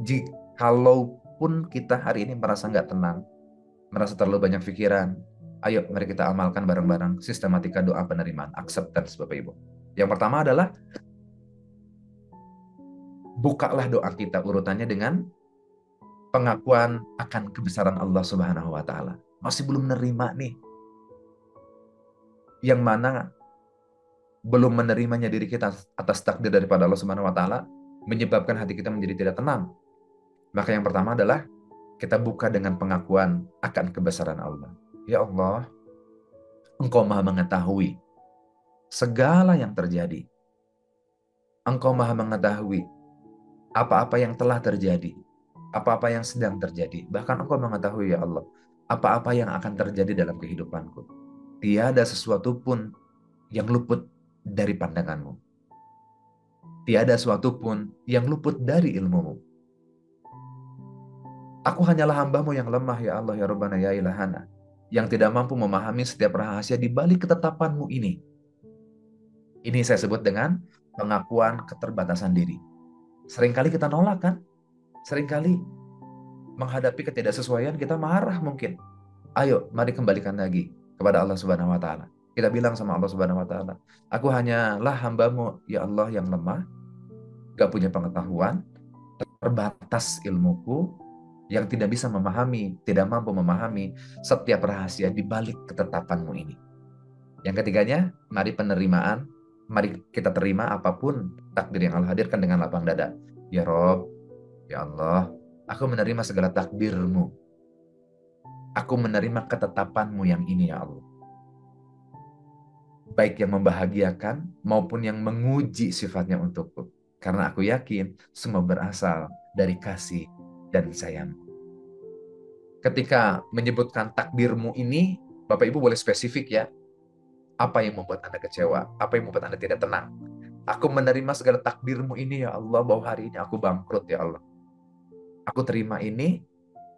Jikalaupun kita hari ini merasa nggak tenang, merasa terlalu banyak pikiran, ayo mari kita amalkan bareng-bareng sistematika doa penerimaan, acceptance Bapak Ibu. Yang pertama adalah bukalah doa kita urutannya dengan pengakuan akan kebesaran Allah Subhanahu wa taala. Masih belum menerima nih. Yang mana belum menerimanya diri kita atas takdir daripada Allah Subhanahu wa taala menyebabkan hati kita menjadi tidak tenang. Maka yang pertama adalah kita buka dengan pengakuan akan kebesaran Allah. Ya Allah, Engkau Maha mengetahui segala yang terjadi. Engkau Maha mengetahui apa-apa yang telah terjadi, apa-apa yang sedang terjadi. Bahkan Engkau mengetahui ya Allah, apa-apa yang akan terjadi dalam kehidupanku. Tiada sesuatu pun yang luput dari pandanganmu. Tiada sesuatu pun yang luput dari ilmumu. Aku hanyalah hambamu yang lemah ya Allah ya Rabbana ya Ilahana, yang tidak mampu memahami setiap rahasia di balik ketetapanmu ini. Ini saya sebut dengan pengakuan keterbatasan diri. Seringkali kita nolak kan? Seringkali menghadapi ketidaksesuaian kita marah mungkin. Ayo mari kembalikan lagi kepada Allah Subhanahu wa taala. Kita bilang sama Allah Subhanahu wa taala, aku hanyalah hambamu ya Allah yang lemah, gak punya pengetahuan, terbatas ilmuku, yang tidak bisa memahami, tidak mampu memahami setiap rahasia di balik ketetapanmu ini. Yang ketiganya, mari penerimaan, mari kita terima apapun takdir yang Allah hadirkan dengan lapang dada. Ya Rob, ya Allah, aku menerima segala takdirmu. Aku menerima ketetapanmu yang ini ya Allah. Baik yang membahagiakan maupun yang menguji sifatnya untukku. Karena aku yakin semua berasal dari kasih dan sayang. Ketika menyebutkan takdirmu ini, Bapak Ibu boleh spesifik ya. Apa yang membuat Anda kecewa? Apa yang membuat Anda tidak tenang? Aku menerima segala takdirmu ini ya Allah, bahwa hari ini aku bangkrut ya Allah. Aku terima ini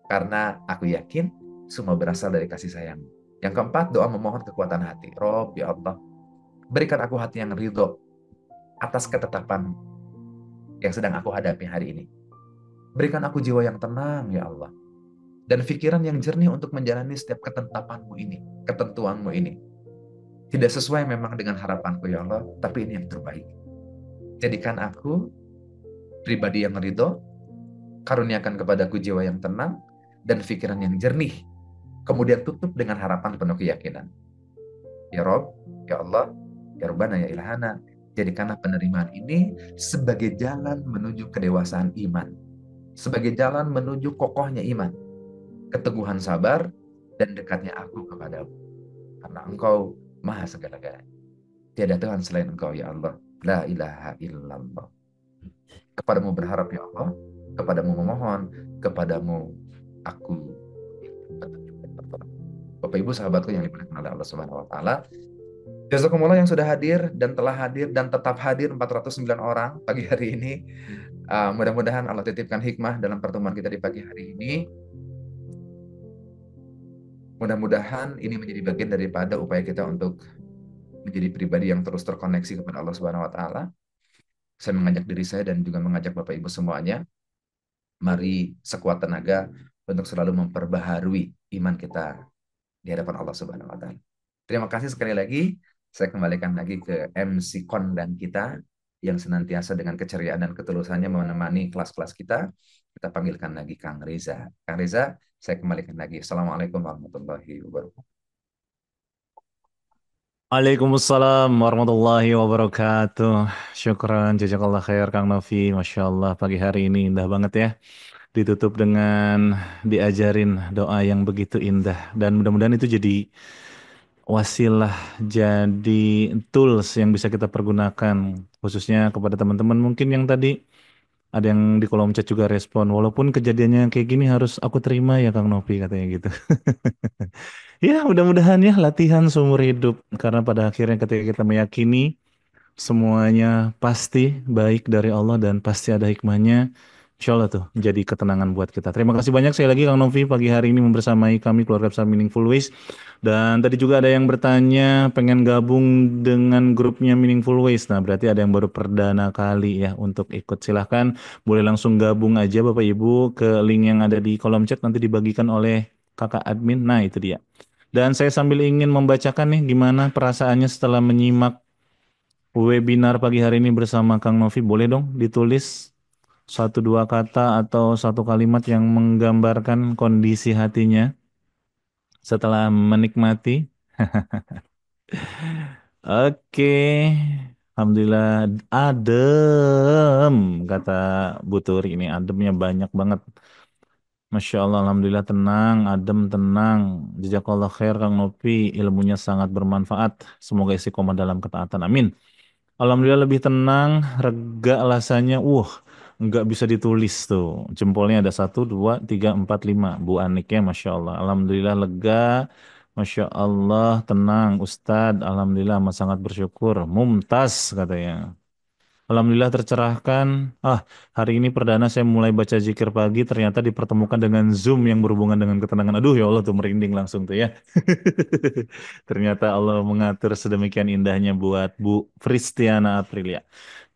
karena aku yakin semua berasal dari kasih sayang. Yang keempat, doa memohon kekuatan hati. Rob ya Allah, berikan aku hati yang ridho atas ketetapan yang sedang aku hadapi hari ini. Berikan aku jiwa yang tenang ya Allah, dan pikiran yang jernih untuk menjalani setiap ketetapanmu ini, ketentuanmu ini. Tidak sesuai memang dengan harapanku ya Allah, tapi ini yang terbaik. Jadikan aku pribadi yang ridho, karuniakan kepadaku jiwa yang tenang, dan pikiran yang jernih kemudian tutup dengan harapan penuh keyakinan. Ya Rob, ya Allah, ya Rabbana, ya Ilahana, jadikanlah penerimaan ini sebagai jalan menuju kedewasaan iman, sebagai jalan menuju kokohnya iman, keteguhan sabar, dan dekatnya aku kepadamu. Karena Engkau Maha segala-galanya. Tiada Tuhan selain Engkau, ya Allah. La ilaha illallah. Kepadamu berharap, ya Allah. Kepadamu memohon. Kepadamu aku petunjuk dan pertolongan. Bapak Ibu sahabatku yang dimuliakan oleh Allah Subhanahu wa taala, jazakumullah yang sudah hadir dan telah hadir dan tetap hadir 409 orang pagi hari ini. Mudah-mudahan Allah titipkan hikmah dalam pertemuan kita di pagi hari ini. Mudah-mudahan ini menjadi bagian daripada upaya kita untuk menjadi pribadi yang terus terkoneksi kepada Allah Subhanahu wa taala. Saya mengajak diri saya dan juga mengajak Bapak Ibu semuanya, mari sekuat tenaga untuk selalu memperbaharui iman kita di hadapan Allah Subhanahu wa taala. Terima kasih sekali lagi. Saya kembalikan lagi ke MC Kondan kita yang senantiasa dengan keceriaan dan ketulusannya menemani kelas-kelas kita. Kita panggilkan lagi Kang Reza. Kang Reza, saya kembalikan lagi. Assalamualaikum warahmatullahi wabarakatuh. Waalaikumsalam warahmatullahi wabarakatuh. Syukran, jazakallah khair Kang Novi. Masya Allah, pagi hari ini indah banget ya. Ditutup dengan diajarin doa yang begitu indah. Dan mudah-mudahan itu jadi wasilah, jadi tools yang bisa kita pergunakan. Khususnya kepada teman-teman mungkin yang tadi ada yang di kolom chat juga respon. Walaupun kejadiannya kayak gini harus aku terima ya Kang Novi katanya gitu. Ya, mudah-mudahan ya latihan seumur hidup. Karena pada akhirnya ketika kita meyakini semuanya pasti baik dari Allah dan pasti ada hikmahnya, insya Allah tuh jadi ketenangan buat kita. Terima kasih banyak sekali lagi Kang Novi pagi hari ini membersamai kami keluarga besar Meaningful Ways. Dan tadi juga ada yang bertanya pengen gabung dengan grupnya Meaningful Ways. Nah, berarti ada yang baru perdana kali ya untuk ikut. Silahkan boleh langsung gabung aja Bapak Ibu ke link yang ada di kolom chat, nanti dibagikan oleh kakak admin. Nah, itu dia. Dan saya sambil ingin membacakan nih gimana perasaannya setelah menyimak webinar pagi hari ini bersama Kang Novi. Boleh dong ditulis satu dua kata atau satu kalimat yang menggambarkan kondisi hatinya setelah menikmati. Oke, Alhamdulillah adem kata Bu Turi, ini ademnya banyak banget. Masya Allah, Alhamdulillah tenang, adem, tenang. Jazakallah khair Kang Novi, ilmunya sangat bermanfaat. Semoga istiqomah dalam ketaatan. Amin. Alhamdulillah lebih tenang, rega rasanya. Nggak bisa ditulis tuh. Jempolnya ada 1, 2, 3, 4, 5. Bu Anik ya, Masya Allah. Alhamdulillah lega. Masya Allah, tenang. Ustadz, Alhamdulillah amat sangat bersyukur. Mumtaz katanya. Alhamdulillah tercerahkan. Hari ini perdana saya mulai baca zikir pagi, ternyata dipertemukan dengan Zoom yang berhubungan dengan ketenangan. Aduh ya Allah tuh merinding langsung tuh ya. Ternyata Allah mengatur sedemikian indahnya buat Bu Fristiana Aprilia.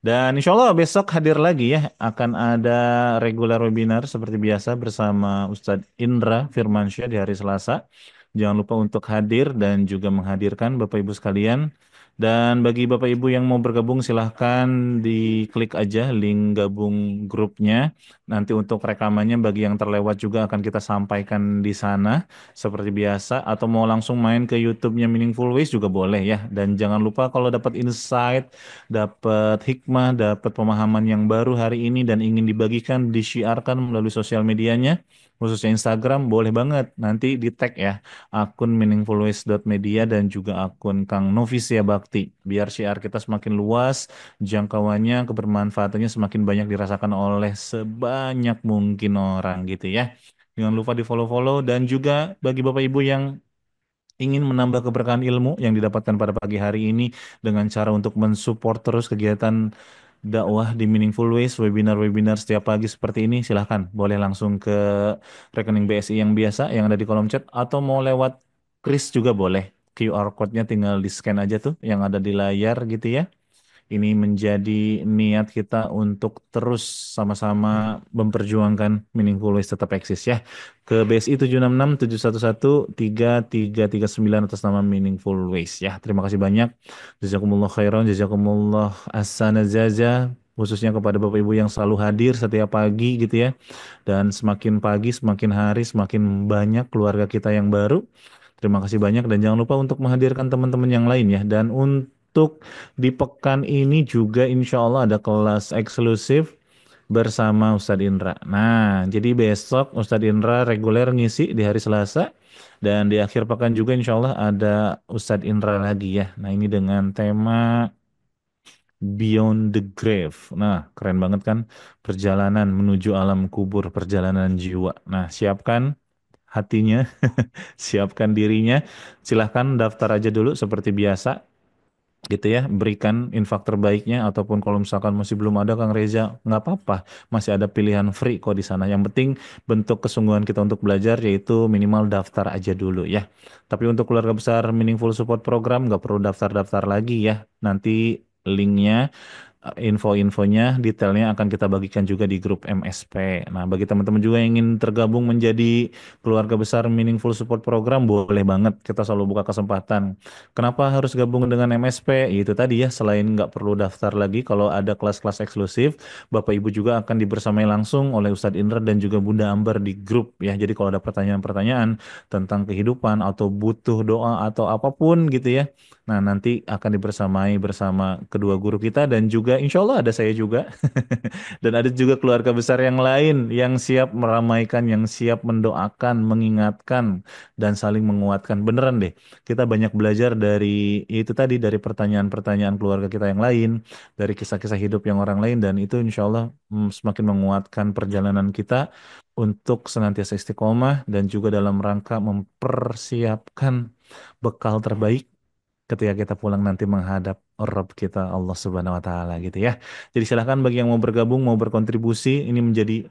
Dan insya Allah besok hadir lagi ya. Akan ada regular webinar seperti biasa bersama Ustadz Indra Firmansyah di hari Selasa. Jangan lupa untuk hadir dan juga menghadirkan Bapak Ibu sekalian. Dan bagi Bapak Ibu yang mau bergabung silahkan diklik aja link gabung grupnya. Nanti untuk rekamannya bagi yang terlewat juga akan kita sampaikan di sana seperti biasa. Atau mau langsung main ke YouTube-nya Meaningful Ways juga boleh ya. Dan jangan lupa kalau dapat insight, dapat hikmah, dapat pemahaman yang baru hari ini dan ingin dibagikan, disiarkan melalui sosial medianya, khususnya Instagram, boleh banget. Nanti di tag ya akun meaningfulways.media dan juga akun Kang Novisia Bakti. Biar syiar kita semakin luas, jangkauannya, kebermanfaatannya semakin banyak dirasakan oleh sebanyak mungkin orang gitu ya. Jangan lupa di follow-follow dan juga bagi Bapak Ibu yang ingin menambah keberkahan ilmu yang didapatkan pada pagi hari ini dengan cara untuk mensupport terus kegiatan dakwah di Meaningful Ways, webinar-webinar setiap pagi seperti ini, silahkan boleh langsung ke rekening BSI yang biasa yang ada di kolom chat atau mau lewat Kris juga boleh. QR code-nya tinggal di-scan aja tuh yang ada di layar gitu ya. Ini menjadi niat kita untuk terus sama-sama memperjuangkan Meaningful Ways tetap eksis ya. Ke BSI 766 711 3339 atas nama Meaningful Ways ya. Terima kasih banyak. Jazakumullah khairan, jazakumullah ahsana jaza. khususnya kepada Bapak Ibu yang selalu hadir setiap pagi gitu ya. Dan semakin pagi, semakin hari, semakin banyak keluarga kita yang baru. Terima kasih banyak dan jangan lupa untuk menghadirkan teman-teman yang lain ya. Dan untuk di pekan ini juga insya Allah ada kelas eksklusif bersama Ustadz Indra. Nah, jadi besok Ustadz Indra reguler ngisi di hari Selasa dan di akhir pekan juga insya Allah ada Ustadz Indra lagi ya. Nah, ini dengan tema Beyond the Grave. Nah, keren banget kan? Perjalanan menuju alam kubur, perjalanan jiwa. Nah, siapkan hatinya, siapkan dirinya. Silahkan daftar aja dulu seperti biasa gitu ya, berikan infak terbaiknya ataupun kalau misalkan masih belum ada Kang Reza, nggak apa-apa, masih ada pilihan free kok di sana. Yang penting bentuk kesungguhan kita untuk belajar yaitu minimal daftar aja dulu ya. Tapi untuk keluarga besar Meaningful Support Program nggak perlu daftar-daftar lagi ya. Nanti linknya info-infonya, detailnya akan kita bagikan juga di grup MSP. Nah, bagi teman-teman juga yang ingin tergabung menjadi keluarga besar Meaningful Support Program, boleh banget. Kita selalu buka kesempatan. Kenapa harus gabung dengan MSP? Itu tadi ya, selain nggak perlu daftar lagi, kalau ada kelas-kelas eksklusif, Bapak Ibu juga akan dibersamai langsung oleh Ustadz Indra dan juga Bunda Ambar di grup ya. Jadi kalau ada pertanyaan-pertanyaan tentang kehidupan atau butuh doa atau apapun gitu ya, nah, nanti akan dibersamai bersama kedua guru kita dan juga insya Allah ada saya juga. Dan ada juga keluarga besar yang lain yang siap meramaikan, yang siap mendoakan, mengingatkan, dan saling menguatkan. Beneran deh, kita banyak belajar dari itu tadi, dari pertanyaan-pertanyaan keluarga kita yang lain, dari kisah-kisah hidup yang orang lain, dan itu insya Allah semakin menguatkan perjalanan kita untuk senantiasa istiqomah dan juga dalam rangka mempersiapkan bekal terbaik ketika kita pulang nanti menghadap Rabb kita Allah Subhanahu wa taala gitu ya. Jadi silahkan bagi yang mau bergabung, mau berkontribusi, ini menjadi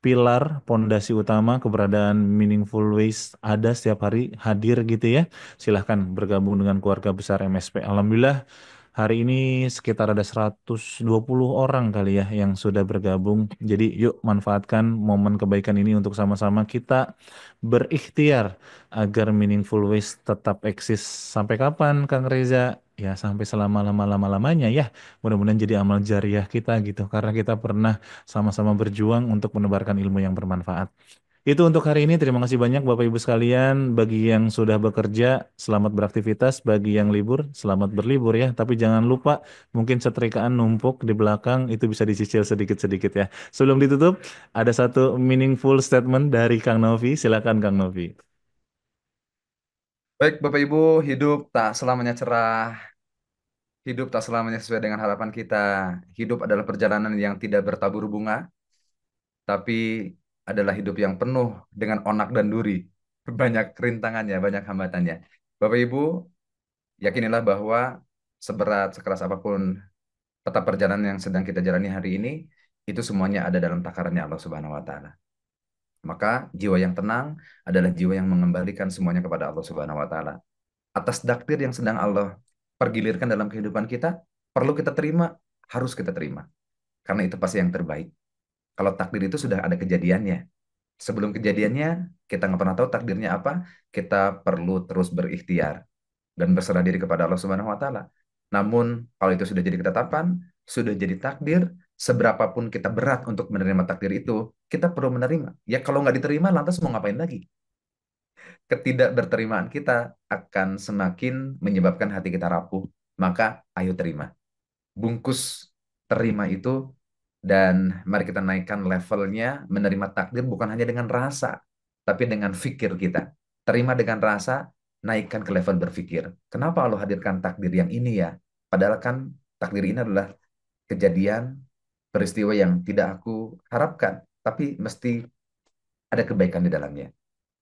pilar pondasi utama keberadaan Meaningful Ways ada setiap hari hadir gitu ya. Silahkan bergabung dengan keluarga besar MSP. Alhamdulillah hari ini sekitar ada 120 orang kali ya yang sudah bergabung. Jadi yuk manfaatkan momen kebaikan ini untuk sama-sama kita berikhtiar agar Meaningful Ways tetap eksis. Sampai kapan Kang Reza? Ya sampai selama-lama-lama-lamanya ya. Mudah-mudahan jadi amal jariah kita gitu. Karena kita pernah sama-sama berjuang untuk menebarkan ilmu yang bermanfaat. Itu untuk hari ini. Terima kasih banyak Bapak Ibu sekalian. Bagi yang sudah bekerja, selamat beraktivitas. Bagi yang libur, selamat berlibur ya. Tapi jangan lupa, mungkin setrikaan numpuk di belakang itu bisa dicicil sedikit-sedikit ya. Sebelum ditutup, ada satu meaningful statement dari Kang Novi. Silakan Kang Novi. Baik, Bapak Ibu, hidup tak selamanya cerah, hidup tak selamanya sesuai dengan harapan kita. Hidup adalah perjalanan yang tidak bertabur bunga, tapi adalah hidup yang penuh dengan onak dan duri. Banyak rintangannya, banyak hambatannya. Bapak Ibu, yakinilah bahwa seberat, sekeras apapun peta perjalanan yang sedang kita jalani hari ini, itu semuanya ada dalam takarannya Allah Subhanahu wa Ta'ala. Maka jiwa yang tenang adalah jiwa yang mengembalikan semuanya kepada Allah Subhanahu wa Ta'ala. Atas takdir yang sedang Allah pergilirkan dalam kehidupan kita, perlu kita terima, harus kita terima. Karena itu pasti yang terbaik. Kalau takdir itu sudah ada kejadiannya. Sebelum kejadiannya, kita nggak pernah tahu takdirnya apa, kita perlu terus berikhtiar dan berserah diri kepada Allah Subhanahu wa Ta'ala. Namun, kalau itu sudah jadi ketetapan, sudah jadi takdir, seberapapun kita berat untuk menerima takdir itu, kita perlu menerima. Ya, kalau nggak diterima, lantas mau ngapain lagi? Ketidakberterimaan kita akan semakin menyebabkan hati kita rapuh. Maka, ayo terima. Bungkus terima itu, dan mari kita naikkan levelnya menerima takdir bukan hanya dengan rasa, tapi dengan fikir kita. Terima dengan rasa, naikkan ke level berpikir. Kenapa Allah hadirkan takdir yang ini ya? Padahal kan takdir ini adalah kejadian, peristiwa yang tidak aku harapkan, tapi mesti ada kebaikan di dalamnya.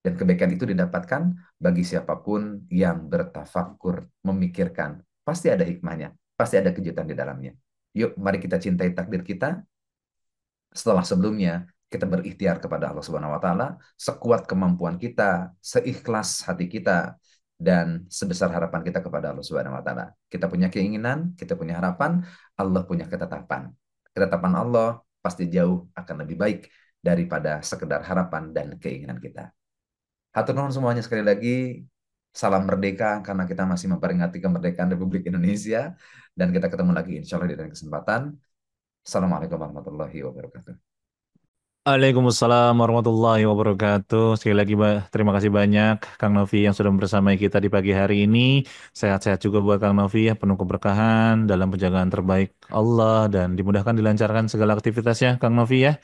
Dan kebaikan itu didapatkan bagi siapapun yang bertafakur, memikirkan. Pasti ada hikmahnya, pasti ada kejutan di dalamnya. Yuk, mari kita cintai takdir kita. Setelah sebelumnya kita berikhtiar kepada Allah Subhanahu wa Ta'ala sekuat kemampuan kita, seikhlas hati kita, dan sebesar harapan kita kepada Allah Subhanahu wa Ta'ala. Kita punya keinginan, kita punya harapan, Allah punya ketetapan. Ketetapan Allah pasti jauh akan lebih baik daripada sekedar harapan dan keinginan kita. Hatur nuhun semuanya sekali lagi. Salam merdeka karena kita masih memperingati kemerdekaan Republik Indonesia, dan kita ketemu lagi insya Allah di lain kesempatan. Assalamualaikum warahmatullahi wabarakatuh. Waalaikumsalam warahmatullahi wabarakatuh. Sekali lagi terima kasih banyak Kang Novi yang sudah bersamai kita di pagi hari ini. Sehat-sehat juga buat Kang Novi ya, penuh keberkahan dalam penjagaan terbaik Allah dan dimudahkan dilancarkan segala aktivitasnya Kang Novi ya.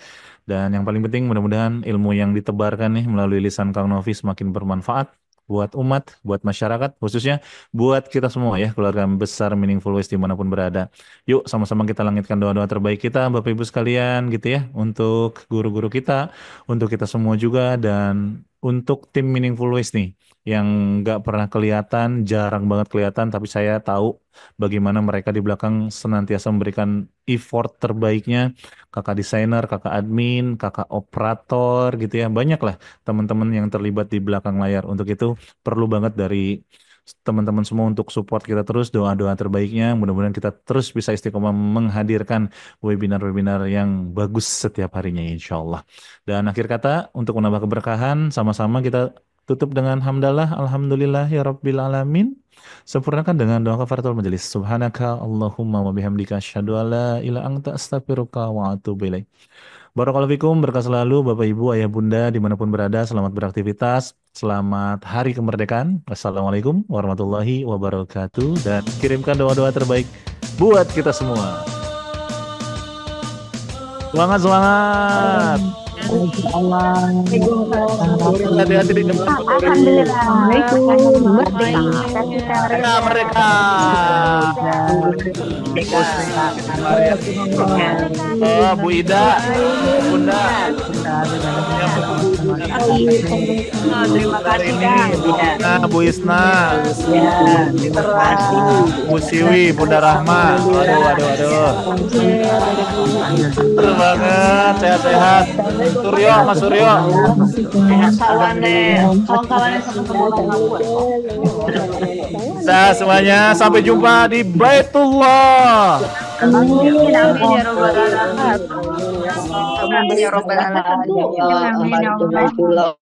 Dan yang paling penting mudah-mudahan ilmu yang ditebarkan nih melalui lisan Kang Novi semakin bermanfaat buat umat, buat masyarakat, khususnya buat kita semua ya, keluarga besar Meaningful Ways dimanapun berada. Yuk sama-sama kita langitkan doa-doa terbaik kita Bapak Ibu sekalian gitu ya, untuk guru-guru kita, untuk kita semua juga, dan untuk tim Meaningful Ways nih, yang nggak pernah kelihatan, jarang banget kelihatan, tapi saya tahu bagaimana mereka di belakang senantiasa memberikan effort terbaiknya. Kakak desainer, kakak admin, kakak operator gitu ya, banyak lah teman-teman yang terlibat di belakang layar. Untuk itu perlu banget dari teman-teman semua untuk support kita terus, doa-doa terbaiknya. Mudah-mudahan kita terus bisa istiqomah menghadirkan webinar-webinar yang bagus setiap harinya insya Allah. Dan akhir kata untuk menambah keberkahan, sama-sama kita tutup dengan hamdalah, alhamdulillah ya rabbil alamin. Sempurnakan dengan doa kafaratul majelis. Subhanaka Allahumma wa bihamdika asyhadu an la ilaha anta astaghfiruka wa atubu ilaik. Barakallahu fikum, berkah selalu Bapak Ibu, Ayah Bunda dimanapun berada, selamat beraktivitas, selamat Hari Kemerdekaan. Wassalamualaikum warahmatullahi wabarakatuh, dan kirimkan doa-doa terbaik buat kita semua. Semangat, semangat. Hati-hati di depan. Alhamdulillah. Mereka. Oh, Bu Ida, Bunda. Terima kasih Kak. Bu Isna, Bu Siwi, Bunda Rahma. Waduh. Seru banget, sehat-sehat. Suryo, Mas Suryo. Kawan-kawannya sama-sama. Nah, semuanya sampai jumpa di Baitullah. Amin ya robbal alamin. Amin ya robbal alamin.